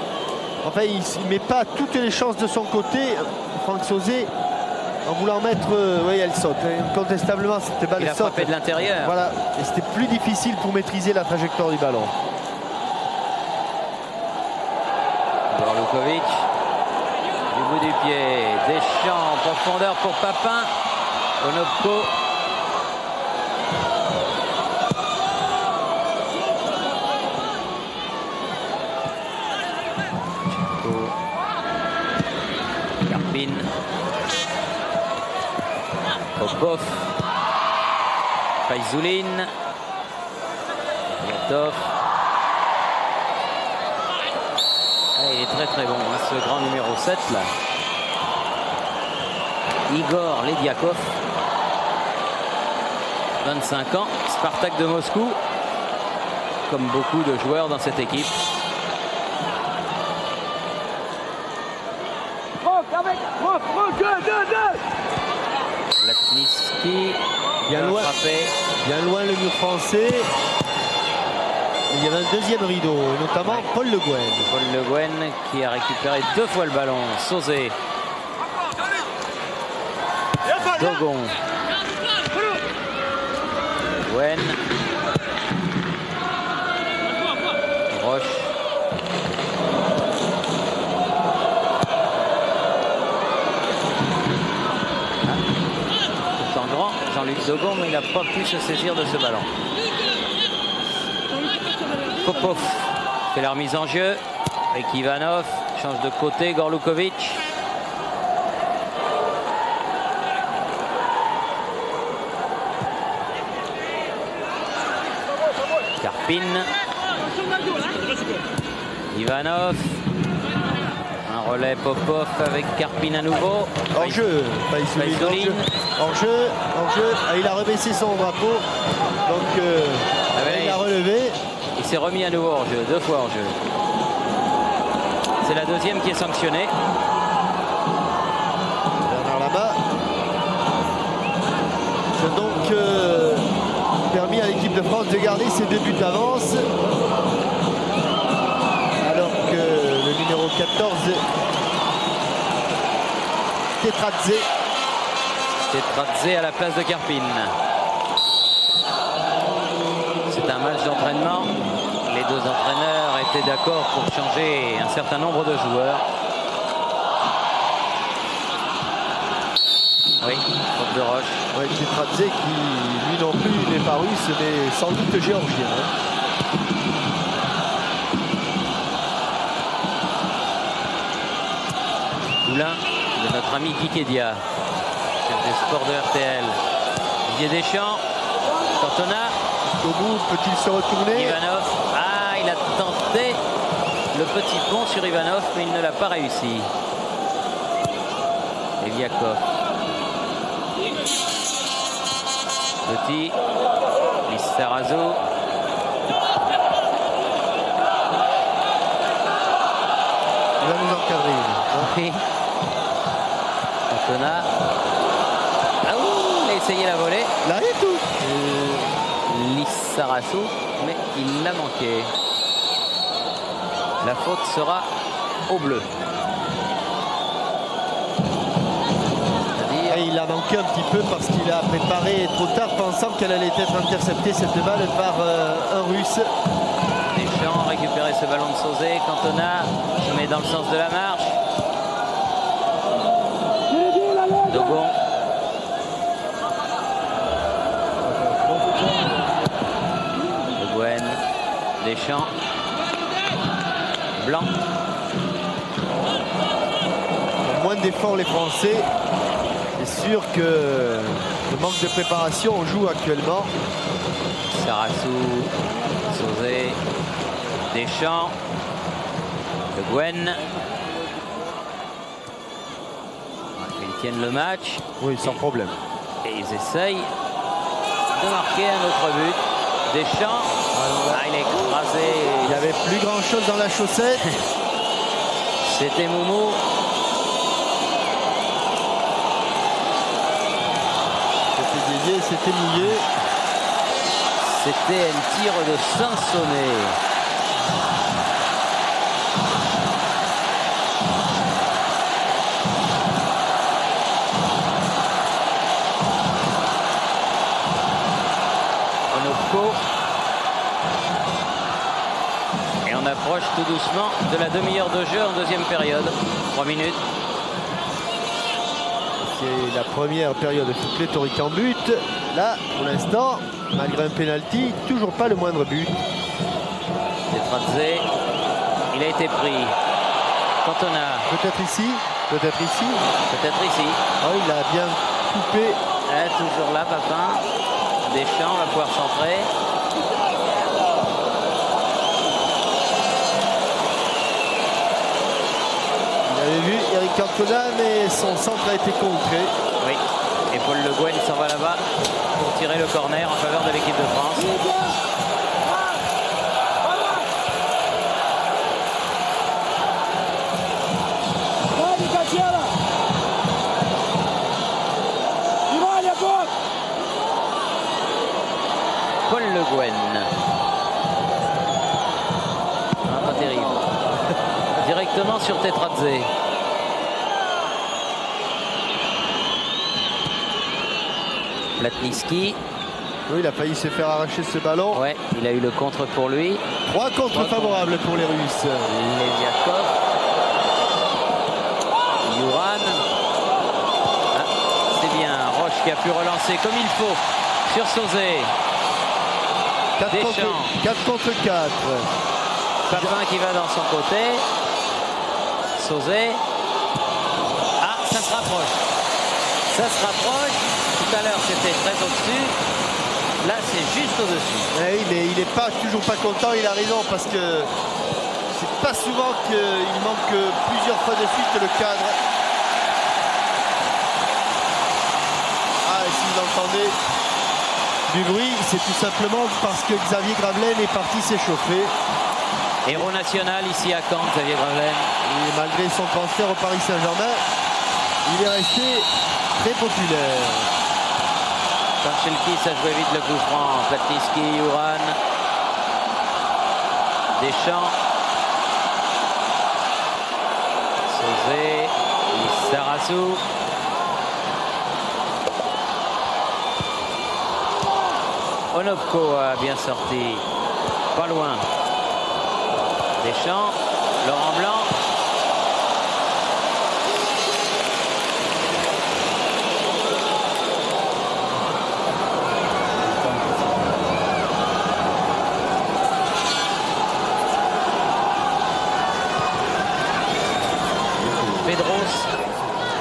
Enfin, il ne met pas toutes les chances de son côté. Franck Sauzet, en voulant mettre... oui, elle saute. Incontestablement, c'était balle il a saute. frappé de l'intérieur. Voilà. Et c'était plus difficile pour maîtriser la trajectoire du ballon. Gorlukovic. Du bout du pied. Deschamps en profondeur pour Papin. Onopko. Popov. Faizoulin. Yatov. Ah, il est très très bon, hein, ce grand numéro 7 là. Igor Lediakov. 25 ans, Spartak de Moscou. Comme beaucoup de joueurs dans cette équipe. Latniski, bien loin le mur français. Il y avait un deuxième rideau, notamment Paul Le Guen. Paul Le Guen qui a récupéré 2 fois le ballon. Sauzé. Dogon. Guen. Roche. Tout en grand, Jean-Luc Dogon, mais il n'a pas pu se saisir de ce ballon. Popov fait la remise en jeu avec Ivanov, change de côté, Gorlukovic. Karpin. Ivanov. Un relais Popov avec Karpin à nouveau. Hors jeu, Faizoulin. Hors jeu. Ah, il a rebaissé son drapeau. Donc il a relevé. Il s'est remis à nouveau hors jeu, 2 fois hors jeu. C'est la deuxième qui est sanctionnée. Bernard Lama. C'est donc permis à l'équipe de France de garder ses 2 buts d'avance. Alors que le numéro 14, Tetradze à la place de Karpin. C'est un match d'entraînement. Les 2 entraîneurs étaient d'accord pour changer un certain nombre de joueurs. Oui, faute de Roche. Ouais, Tetradze qui, lui non plus, n'est pas russe, mais sans doute géorgien. Poulain de notre ami Kikedia, chef des sports de RTL. Didier Deschamps, Cantona. Au bout, peut-il se retourner? Ivanov. Ah, il a tenté le petit pont sur Ivanov, mais il ne l'a pas réussi. Eliakov. Petit. Lissarazu. Il va nous encadrer. Oui. Cantona. Ah ouh, il a essayé la volée. Là et tout. Lissarazu, mais il l'a manqué. La faute sera au bleu. Et il a manqué un petit peu parce qu'il a préparé trop tard, pensant qu'elle allait être interceptée cette balle par un russe. Deschamps récupérer ce ballon de Sauzé. Cantona se met dans le sens de la marche. Dogon. Le Guen. Deschamps. Blanc. Moins d'efforts les Français. C'est sûr que le manque de préparation, on joue actuellement. Sarassou, Sauzé, Deschamps, Le Guen. Ils tiennent le match. Oui, sans problème. Et ils essayent de marquer un autre but. Deschamps, il est écrasé. Il n'y avait plus grand chose dans la chaussette. C'était Moumou. C'était dédié, c'était mouillé. C'était un tir de Sansonnet. Onopko. Et on approche tout doucement de la demi-heure de jeu en deuxième période. 3 minutes. C'est la première période pléthorique en but. Là, pour l'instant, malgré un penalty, toujours pas le moindre but. Tetradze, il a été pris. Cantona. Peut-être ici, peut-être ici. Peut-être ici. Oh, il a bien coupé. Toujours là, Papin. Deschamps va pouvoir centrer. Il avait vu Eric Cantona, mais son centre a été contré. Oui. Et Paul Le Guen s'en va là-bas pour tirer le corner en faveur de l'équipe de France. Paul Le Guen. Ah, pas terrible. Directement sur Tetradze. Platnitsky. Oui, il a failli se faire arracher ce ballon. Ouais, il a eu le contre pour lui. 3 contre favorables pour les Russes. Leviakov. Yuran. Ah, c'est bien. Roche qui a pu relancer comme il faut sur Sauzet. 4 contre 4. Papin qui va dans son côté. Sauzet. Ah, ça se rapproche. Ça se rapproche. Tout à l'heure, c'était très au-dessus. Là, c'est juste au-dessus. Oui, mais il n'est pas toujours pas content. Il a raison parce que c'est pas souvent qu'il manque plusieurs fois de suite le cadre. Ah, et si vous entendez du bruit, c'est tout simplement parce que Xavier Gravelaine est parti s'échauffer. Héros national ici à Caen, Xavier Gravelaine. Et malgré son transfert au Paris Saint-Germain, il est resté très populaire. Kanchelkis a joué vite le coup franc. Platnitsky, Yuran. Deschamps. Sauzet. Lizarazu. Onopko a bien sorti. Pas loin. Deschamps. Laurent Blanc.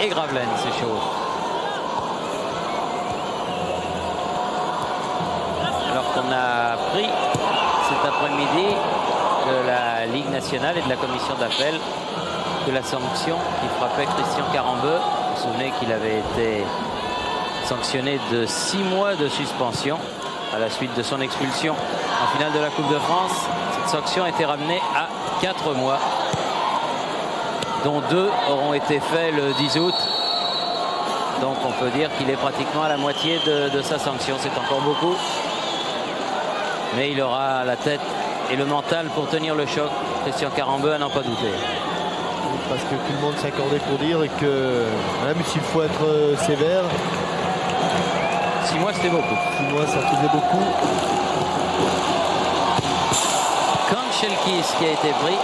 Et Gravelaine s'échauffe. Alors qu'on a appris cet après-midi de la Ligue nationale et de la commission d'appel que la sanction qui frappait Christian Carambeu, vous vous souvenez qu'il avait été sanctionné de 6 mois de suspension à la suite de son expulsion en finale de la Coupe de France. Cette sanction a été ramenée à 4 mois. Dont 2 auront été faits le 10 août. Donc on peut dire qu'il est pratiquement à la moitié de sa sanction. C'est encore beaucoup. Mais il aura la tête et le mental pour tenir le choc. Christian Carambeu à n'en pas douter. Parce que tout le monde s'accordait pour dire que même s'il faut être sévère, 6 mois c'était beaucoup. 6 mois ça faisait beaucoup. Kanchelkis qui a été pris.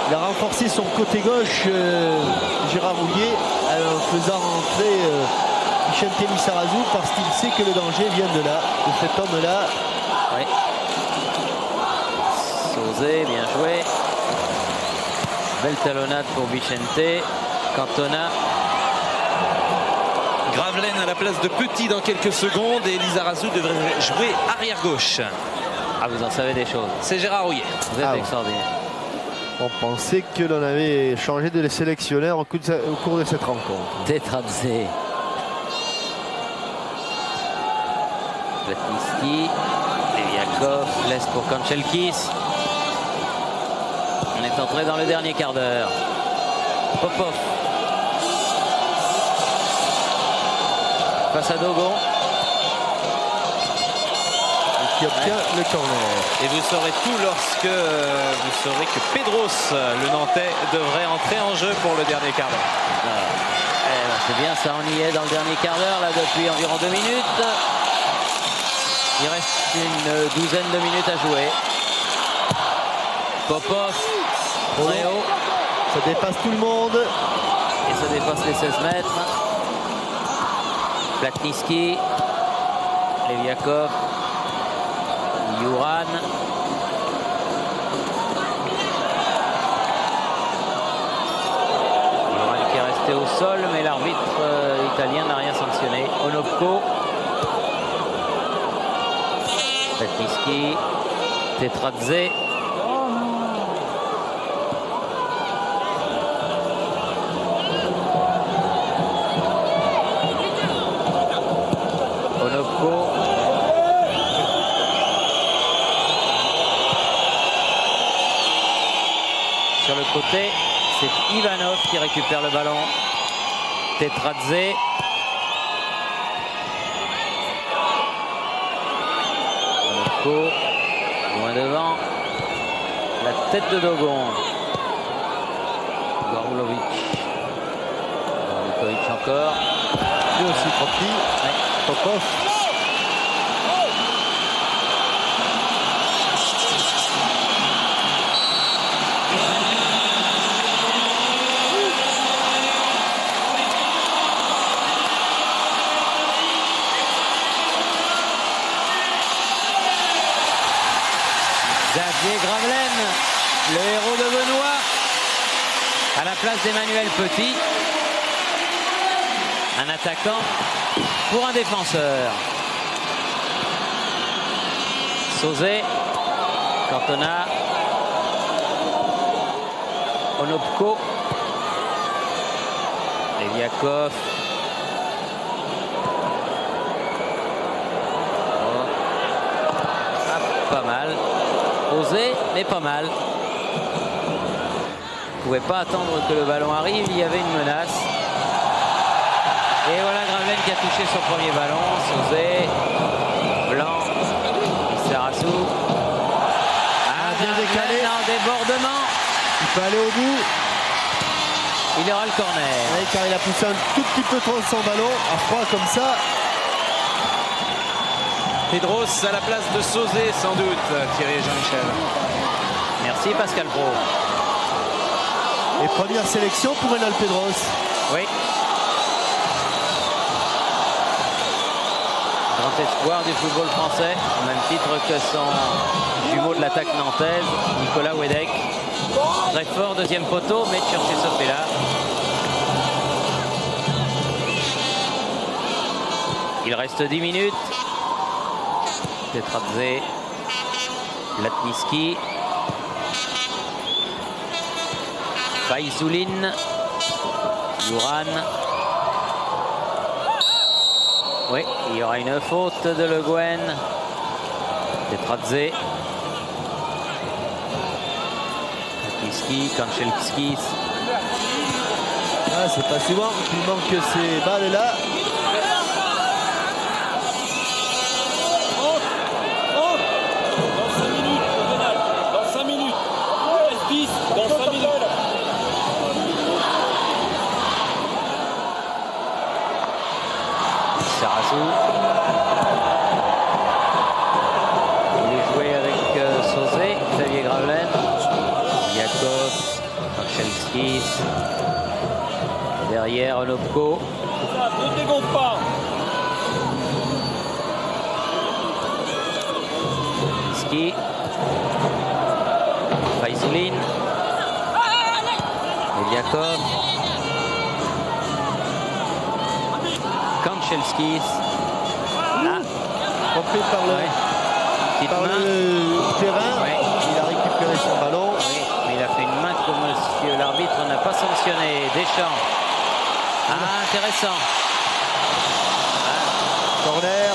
Il a renforcé son côté gauche, Gérard Roulier, en faisant rentrer Vicente Lizarazu parce qu'il sait que le danger vient de là, de cet homme-là. Oui. Sauzet, bien joué. Belle talonnade pour Vicente. Cantona. Gravelaine à la place de Petit dans quelques secondes et Lizarazu devrait jouer arrière-gauche. Ah, vous en savez des choses. C'est Gérard Rouillet. Vous êtes extraordinaire. On pensait que l'on avait changé de sélectionneur au cours de cette rencontre. Tetradze. Platnitsky. Leviakov laisse pour Kanchelkis. On est entré dans le dernier quart d'heure. Popov. Face à Dogon. Qui obtient le corner. Et vous saurez tout lorsque vous saurez que Pedros, le Nantais, devrait entrer en jeu pour le dernier quart d'heure. C'est bien, ça on y est dans le dernier quart d'heure, là depuis environ 2 minutes. Il reste une douzaine de minutes à jouer. Popov, très haut. Ça dépasse tout le monde. Et ça dépasse les 16 mètres. Platnitsky, Leviakov. Yuran. Yuran qui est resté au sol, mais l'arbitre l'Italien n'a rien sanctionné. Onopko. Latniski. Tetradze. Onopko. Sur le côté, c'est Ivanov qui récupère le ballon. Tetradze. Onopko. Loin devant. La tête de Dogon. Gorulovic. Gorulovic encore. Lui aussi trop petit. Ouais. Popov. Xavier Gravelaine, le héros de Benoît, à la place d'Emmanuel Petit. Un attaquant pour un défenseur. Sauzet, Cantona, Onopko, Leviakov. Pas mal. Osé, mais pas mal. Ne pouvait pas attendre que le ballon arrive, il y avait une menace. Et voilà Gravelaine qui a touché son premier ballon. Sauzet, Blanc, Sarassou. Bien décalé. En débordement. Il peut aller au bout. Il aura le corner. Oui, car il a poussé un tout petit peu trop son ballon. À froid comme ça. Pedros à la place de Sauzet, sans doute, Thierry et Jean-Michel. Merci Pascal Pro. Et première sélection pour Rénal Pedros. Oui. Grand espoir du football français, au même titre que son jumeau de l'attaque nantaise, Nicolas Wedek. Très fort, deuxième poteau, mais de chercher ce fait là. Il reste 10 minutes. Tetradze, Latniski, Faizoulin, Yuran. Oui, il y aura une faute de Le Guen. Tetradze, Latniski, Kanchelskis. Ah, c'est pas souvent qu'il manque ces balles là. Sarassou. Il est joué avec Sauzet, Xavier Gravelaine, Yakov, Kanchelskis. Derrière Onopko. Ne dégonfle pas. Ski. Faizoulin. Eliakov. Kanchelskis. Ah. Trompé par le, Petite main. le terrain. Ouais. Il a récupéré son ballon. Oui, mais il a fait une main que monsieur l'arbitre n'a pas sanctionné. Deschamps. Ah, intéressant. Corner.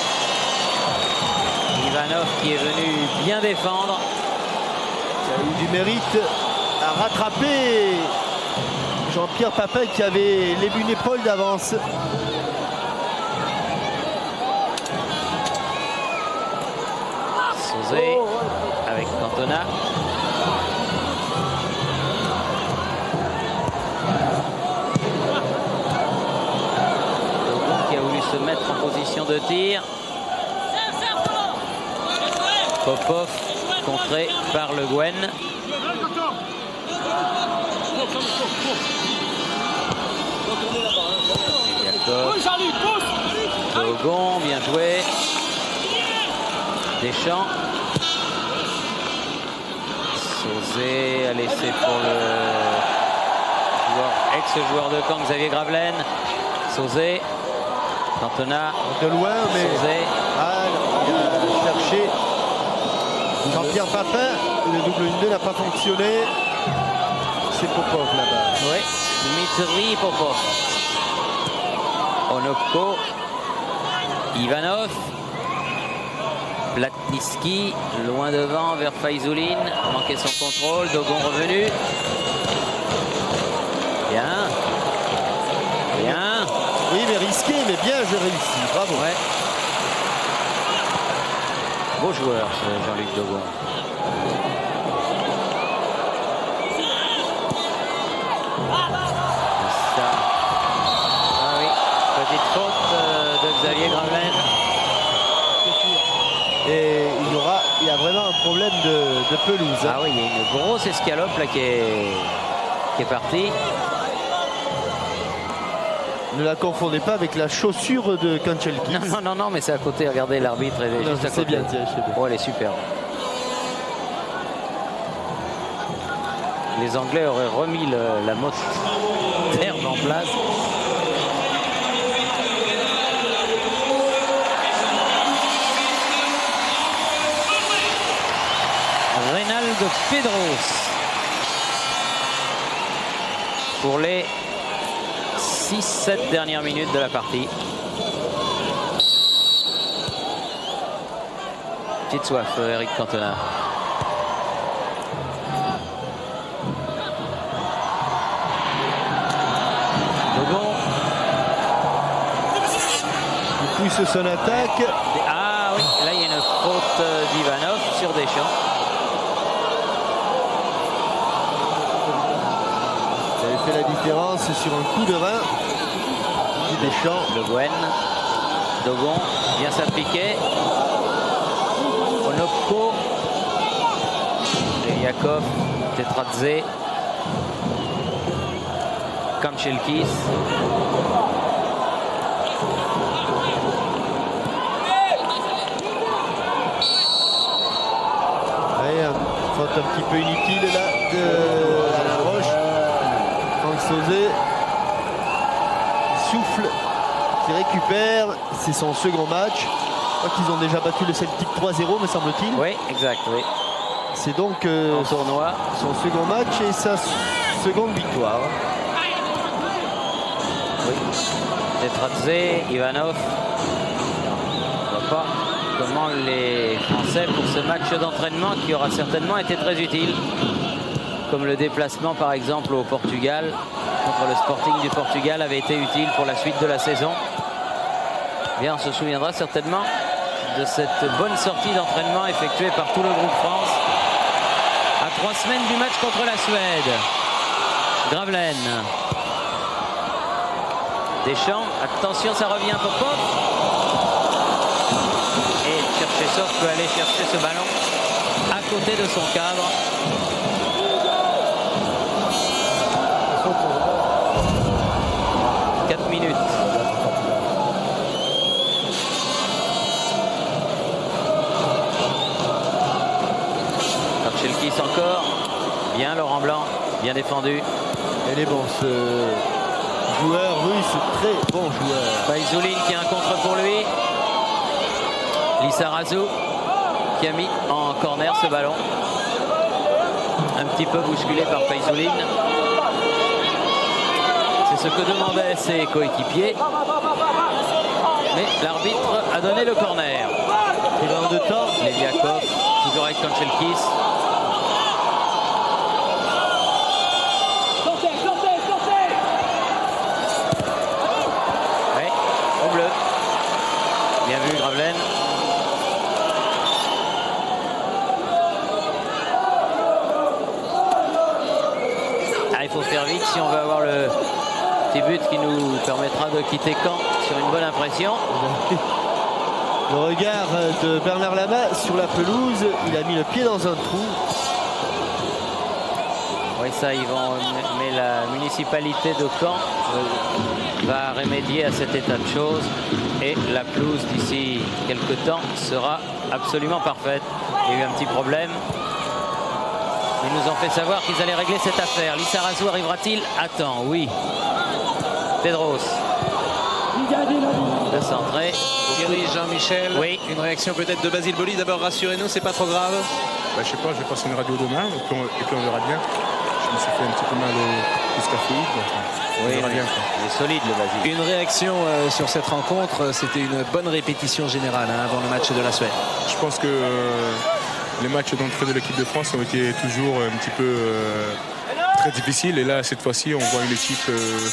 Ivanov qui est venu bien défendre. Qui a eu du mérite à rattraper Jean-Pierre Papin qui avait une épaule d'avance. Sauzet avec Cantona. Dogon qui a voulu se mettre en position de tir. Popov contré par Le Guen. Dogon, bien joué. Deschamps. Sauzet a laissé pour le ex-joueur de camp Xavier Gravelaine. Sauzet. Cantona. De loin, mais Sauzet. il a cherché Jean-Pierre Papin. Le double 1-2 n'a pas fonctionné. C'est Popov là-bas. Oui, Dmitri Popov. Onopko. Ivanov. Platnitsky, loin devant vers Faizuline. Manqué son contrôle. Dogon revenu. Bien. Bien. Oui, mais risqué, mais bien géré ici. Bravo. Ouais. Beau joueur, ce Jean-Luc Dogon. Ça. Ah oui, petite faute de Xavier Gravelaine. Et il y a vraiment un problème de pelouse. Ah oui, il y a une grosse escalope là qui est partie. Ne la confondez pas avec la chaussure de Kanchelskis. Non, mais c'est à côté. Regardez, l'arbitre est juste à côté. C'est bien, tiens, je sais bien. Oh, elle est superbe. Les Anglais auraient remis la motte d'herbe en place. Reynaldo Pedros pour les 6-7 dernières minutes de la partie. Petite soif, Eric Cantona. Dogon. Il pousse son attaque. Ah oui, là il y a une faute d'Ivanov sur Deschamps. Ça avait fait la différence sur un coup de rein. Deschamps. Le Gwen. Dogon vient s'appliquer. Onopko. Yakov. Tetradze. Kanchelskis. Faute un petit peu inutile là de Alain Roche. Franck Sauzet souffle, qui récupère. C'est son second match. Je crois qu'ils ont déjà battu le Celtic 3-0, me semble-t-il. Oui, exact, oui. C'est donc en tournoi son second match et sa seconde victoire. Oui. Tetradze, Ivanov. On voit pas comment les Français, pour ce match d'entraînement qui aura certainement été très utile, comme le déplacement par exemple au Portugal contre le Sporting du Portugal avait été utile pour la suite de la saison. Bien, on se souviendra certainement de cette bonne sortie d'entraînement effectuée par tout le groupe France à 3 semaines du match contre la Suède. Gravelaine. Deschamps, attention, ça revient Popov. Et Cherchesov peut aller chercher ce ballon à côté de son cadre. « 4 minutes. Kanchelskis encore. Bien Laurent Blanc, bien défendu. Elle est bon ce joueur russe, très bon joueur. Faizuline qui a un contre pour lui. Lissarazu qui a mis en corner ce ballon. Un petit peu bousculé par Faizuline. C'est ce que demandaient ses coéquipiers. Mais l'arbitre a donné le corner. Et dans de temps, Leviakov, toujours avec Kanchelskis. Oui, au bleu. Bien vu Gravelaine. Il faut faire vite si on veut avoir le petit but qui nous permettra de quitter Caen sur une bonne impression. Le regard de Bernard Lama sur la pelouse, il a mis le pied dans un trou. Oui, ça, mais la municipalité de Caen va remédier à cet état de choses et la pelouse d'ici quelques temps sera absolument parfaite. Il y a eu un petit problème. Ils nous ont fait savoir qu'ils allaient régler cette affaire. Lissarazu arrivera-t-il? Attends, oui. Pedros. Le centré. Thierry, Jean-Michel, Oui. une réaction peut-être de Basile Boli. D'abord, rassurez-nous, c'est pas trop grave. Bah, je sais pas, je vais passer une radio demain et puis on verra bien. Je me suis fait un petit peu mal au scaphoïde. On verra bien. Il est solide, le Basile. Une réaction sur cette rencontre, c'était une bonne répétition générale avant le match de la Suède. Je pense que les matchs d'entrée de l'équipe de France ont été toujours un petit peu très difficiles. Et là, cette fois-ci, on voit une équipe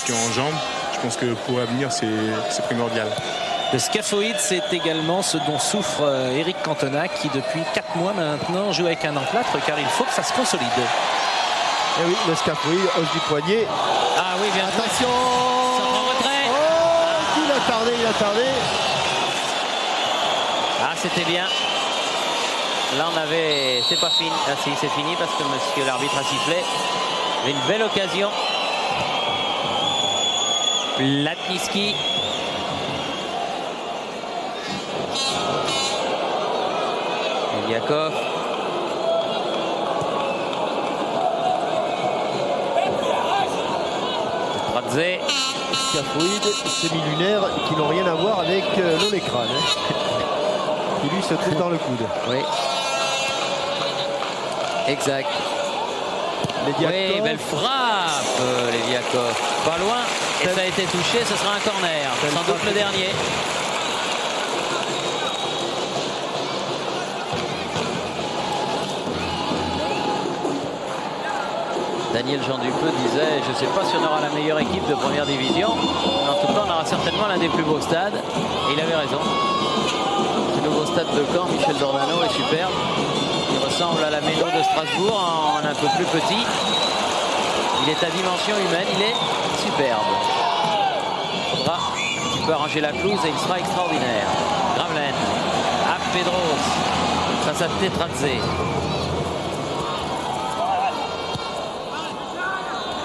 qui est en jambes. Je pense que pour l'avenir, c'est primordial. Le scaphoïde, c'est également ce dont souffre Eric Cantona, qui depuis 4 mois maintenant joue avec un emplâtre, car il faut que ça se consolide. Et oui, le scaphoïde, hausse du poignet. Ah oui, bien Attention. Centre en retrait. Oh, il a tardé. Ah, c'était bien. Là, on avait... C'est pas fini. Ah si, c'est fini parce que monsieur l'arbitre a sifflé. Une belle occasion. Platniski. Eliakov. Tradze. Scaphoïde, semi-lunaire, qui n'ont rien à voir avec l'olécrane. Qui lui se trouve dans le coude. Oui. Exact. Oui, belle frappe, Leviakov. Pas loin. Et ça a été touché, ce sera un corner. Sans doute le dernier. Daniel Jean Dupeux disait, je ne sais pas si on aura la meilleure équipe de première division, mais en tout cas on aura certainement l'un des plus beaux stades. Et il avait raison. Ce nouveau stade de Caen, Michel Dornano, est superbe. Il ressemble à la Méno de Strasbourg en un peu plus petit. Il est à dimension humaine, il est superbe. Il faudra un petit peu arranger la pelouse et il sera extraordinaire. Gravelaine, à Pedros, face à Tetradze.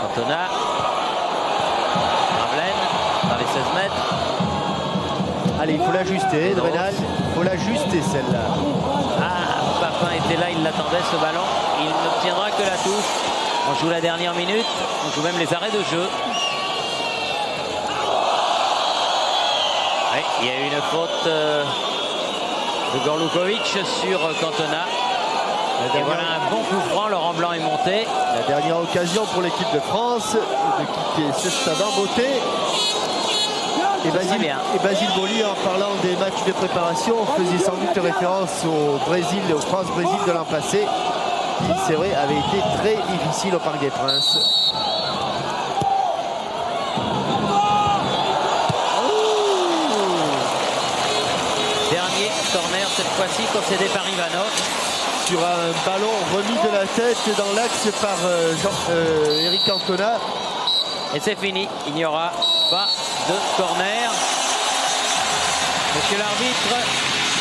Cantona, Gravelaine, dans les 16 mètres. Allez, il faut l'ajuster, Drenal. Il faut l'ajuster celle-là. Ah, Papin était là, il l'attendait ce ballon. Il n'obtiendra que la touche. On joue la dernière minute, on joue même les arrêts de jeu. Oui, il y a eu une faute de Gorlukovic sur Cantona. Et voilà un bon coup franc, Laurent Blanc est monté. La dernière occasion pour l'équipe de France de quitter ce stade en beauté. Et Basile Boli, en parlant des matchs de préparation, faisait sans doute référence au Brésil, au France-Brésil de l'an passé, qui, c'est vrai, avait été très difficile au Parc des Princes. Dernier corner, cette fois-ci concédé par Ivanov. Sur un ballon remis de la tête dans l'axe par Eric Cantona. Et c'est fini, il n'y aura pas de corner. Monsieur l'arbitre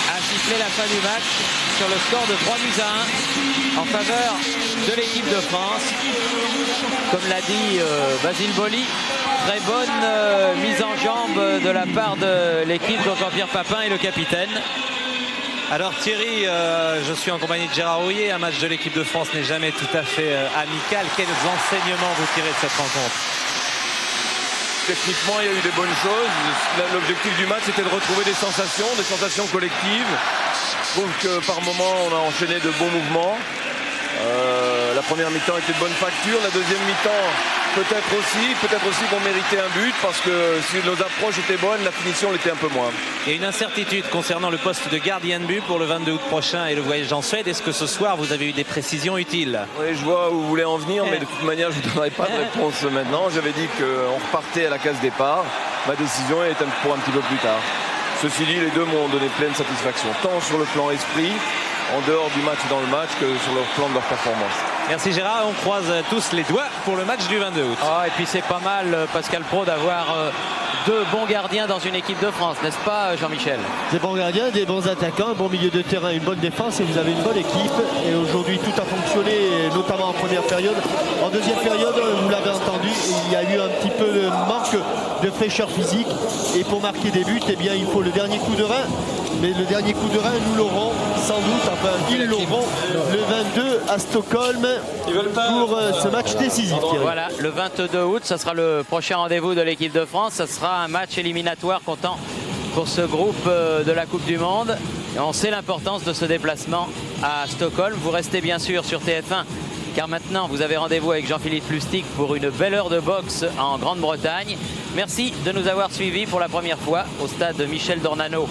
a sifflé la fin du match sur le score de 3-1 en faveur de l'équipe de France. Comme l'a dit Basile Boli, très bonne mise en jambe de la part de l'équipe dont Jean-Pierre Papin est le capitaine. Alors Thierry, je suis en compagnie de Gérard Rouillet. Un match de l'équipe de France n'est jamais tout à fait amical. Quels enseignements vous tirez de cette rencontre? Techniquement, il y a eu des bonnes choses. L'objectif du match, c'était de retrouver des sensations collectives. Je trouve que par moment, on a enchaîné de bons mouvements. La première mi-temps était de bonne facture. La deuxième mi-temps, peut-être aussi qu'on méritait un but parce que si nos approches étaient bonnes, la finition l'était un peu moins. Il y a une incertitude concernant le poste de gardien de but pour le 22 août prochain et le voyage en Suède. Est-ce que ce soir, vous avez eu des précisions utiles? Oui, je vois où vous voulez en venir, mais de toute manière, je ne vous donnerai pas de réponse maintenant. J'avais dit qu'on repartait à la case départ. Ma décision est pour un petit peu plus tard. Ceci dit, les deux m'ont donné pleine satisfaction, tant sur le plan esprit, en dehors du match dans le match, que sur le plan de leur performance. Merci Gérard, on croise tous les doigts pour le match du 22 août. Ah, et puis c'est pas mal, Pascal Praud, d'avoir deux bons gardiens dans une équipe de France, n'est-ce pas Jean-Michel? Des bons gardiens, des bons attaquants, un bon milieu de terrain, une bonne défense et vous avez une bonne équipe. Et aujourd'hui tout a fonctionné, notamment en première période. En deuxième période, vous l'avez entendu, il y a eu un petit peu de manque de fraîcheur physique. Et pour marquer des buts, eh bien, il faut le dernier coup de rein. mais le dernier coup de rein, nous l'aurons sans doute, enfin ils l'auront le 22 à Stockholm pour ce match décisif. Voilà, le 22 août, ça sera le prochain rendez-vous de l'équipe de France. Ça sera un match éliminatoire comptant pour ce groupe de la Coupe du Monde. Et on sait l'importance de ce déplacement à Stockholm. Vous restez bien sûr sur TF1, car maintenant vous avez rendez-vous avec Jean-Philippe Lustig pour une belle heure de boxe en Grande-Bretagne. Merci de nous avoir suivis pour la première fois au stade Michel Dornano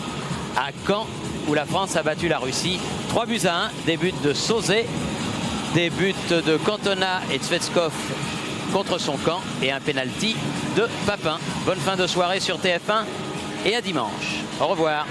à Caen, où la France a battu la Russie 3-1, des buts de Sauzet, des buts de Cantona et Tsvetskov contre son camp et un penalty de Papin. Bonne fin de soirée sur TF1 et à dimanche. Au revoir.